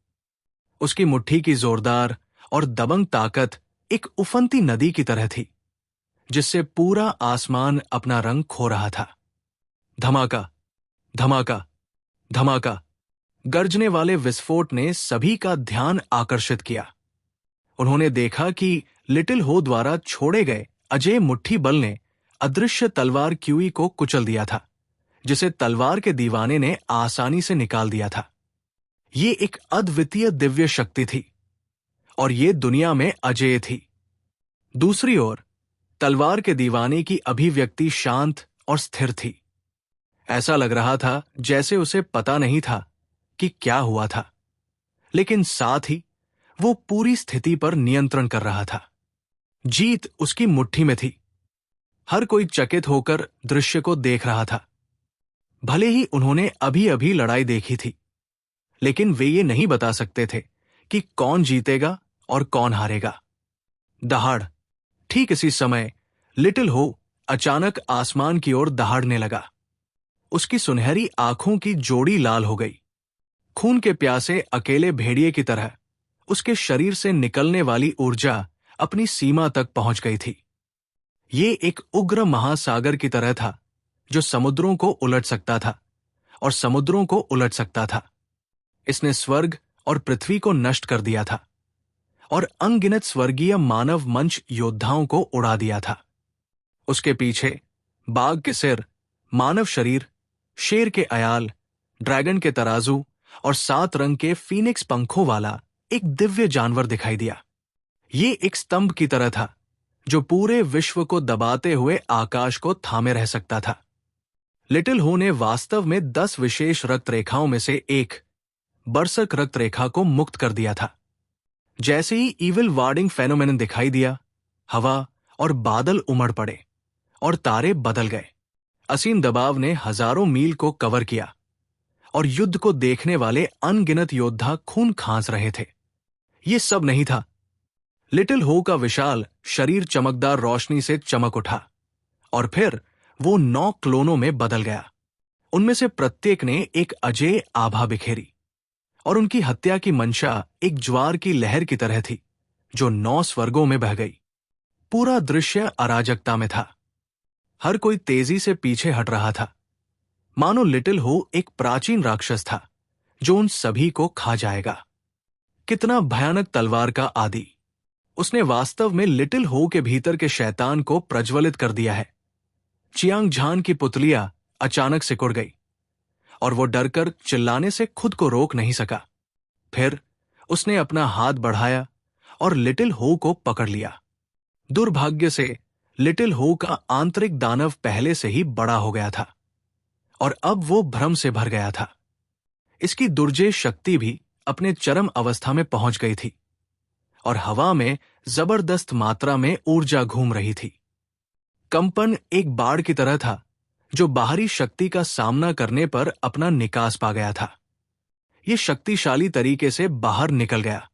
उसकी मुट्ठी की जोरदार और दबंग ताकत एक उफनती नदी की तरह थी, जिससे पूरा आसमान अपना रंग खो रहा था। धमाका, धमाका, धमाका। गर्जने वाले विस्फोट ने सभी का ध्यान आकर्षित किया। उन्होंने देखा कि लिटिल हो द्वारा छोड़े गए अजेय मुट्ठी बल ने अदृश्य तलवार क्यूई को कुचल दिया था, जिसे तलवार के दीवाने ने आसानी से निकाल दिया था। ये एक अद्वितीय दिव्य शक्ति थी, और ये दुनिया में अजेय थी। दूसरी ओर तलवार के दीवाने की अभिव्यक्ति शांत और स्थिर थी। ऐसा लग रहा था जैसे उसे पता नहीं था कि क्या हुआ था, लेकिन साथ ही वो पूरी स्थिति पर नियंत्रण कर रहा था। जीत उसकी मुट्ठी में थी। हर कोई चकित होकर दृश्य को देख रहा था। भले ही उन्होंने अभी अभी लड़ाई देखी थी, लेकिन वे ये नहीं बता सकते थे कि कौन जीतेगा और कौन हारेगा। दहाड़। ठीक इसी समय लिटिल हो अचानक आसमान की ओर दहाड़ने लगा। उसकी सुनहरी आंखों की जोड़ी लाल हो गई। खून के प्यासे अकेले भेड़िए की तरह उसके शरीर से निकलने वाली ऊर्जा अपनी सीमा तक पहुंच गई थी। ये एक उग्र महासागर की तरह था जो समुद्रों को उलट सकता था और समुद्रों को उलट सकता था। इसने स्वर्ग और पृथ्वी को नष्ट कर दिया था और अनगिनत स्वर्गीय मानव मंच योद्धाओं को उड़ा दिया था। उसके पीछे बाघ के सिर, मानव शरीर, शेर के अयाल, ड्रैगन के तराजू और 7 रंग के फीनिक्स पंखों वाला एक दिव्य जानवर दिखाई दिया। ये एक स्तंभ की तरह था जो पूरे विश्व को दबाते हुए आकाश को थामे रह सकता था। लिटिल हो ने वास्तव में 10 विशेष रक्त रेखाओं में से एक बरसक रक्त रेखा को मुक्त कर दिया था। जैसे ही ईविल वार्डिंग फेनोमेनन दिखाई दिया, हवा और बादल उमड़ पड़े और तारे बदल गए। असीम दबाव ने हजारों मील को कवर किया और युद्ध को देखने वाले अनगिनत योद्धा खून खांस रहे थे। ये सब नहीं था। लिटिल हो का विशाल शरीर चमकदार रोशनी से चमक उठा और फिर वो 9 क्लोनों में बदल गया। उनमें से प्रत्येक ने एक अजेय आभा बिखेरी और उनकी हत्या की मंशा एक ज्वार की लहर की तरह थी जो 9 स्वर्गों में बह गई। पूरा दृश्य अराजकता में था। हर कोई तेजी से पीछे हट रहा था, मानो लिटिल हो एक प्राचीन राक्षस था जो उन सभी को खा जाएगा। कितना भयानक तलवार का आदि! उसने वास्तव में लिटिल हो के भीतर के शैतान को प्रज्वलित कर दिया है। चियांग झान की पुतलियां अचानक सिकुड़ गई और वो डरकर चिल्लाने से खुद को रोक नहीं सका। फिर उसने अपना हाथ बढ़ाया और लिटिल हो को पकड़ लिया। दुर्भाग्य से लिटिल हो का आंतरिक दानव पहले से ही बड़ा हो गया था और अब वो भ्रम से भर गया था। इसकी दुर्जेय शक्ति भी अपने चरम अवस्था में पहुंच गई थी और हवा में जबरदस्त मात्रा में ऊर्जा घूम रही थी। कंपन एक बाढ़ की तरह था जो बाहरी शक्ति का सामना करने पर अपना निकास पा गया था। ये शक्तिशाली तरीके से बाहर निकल गया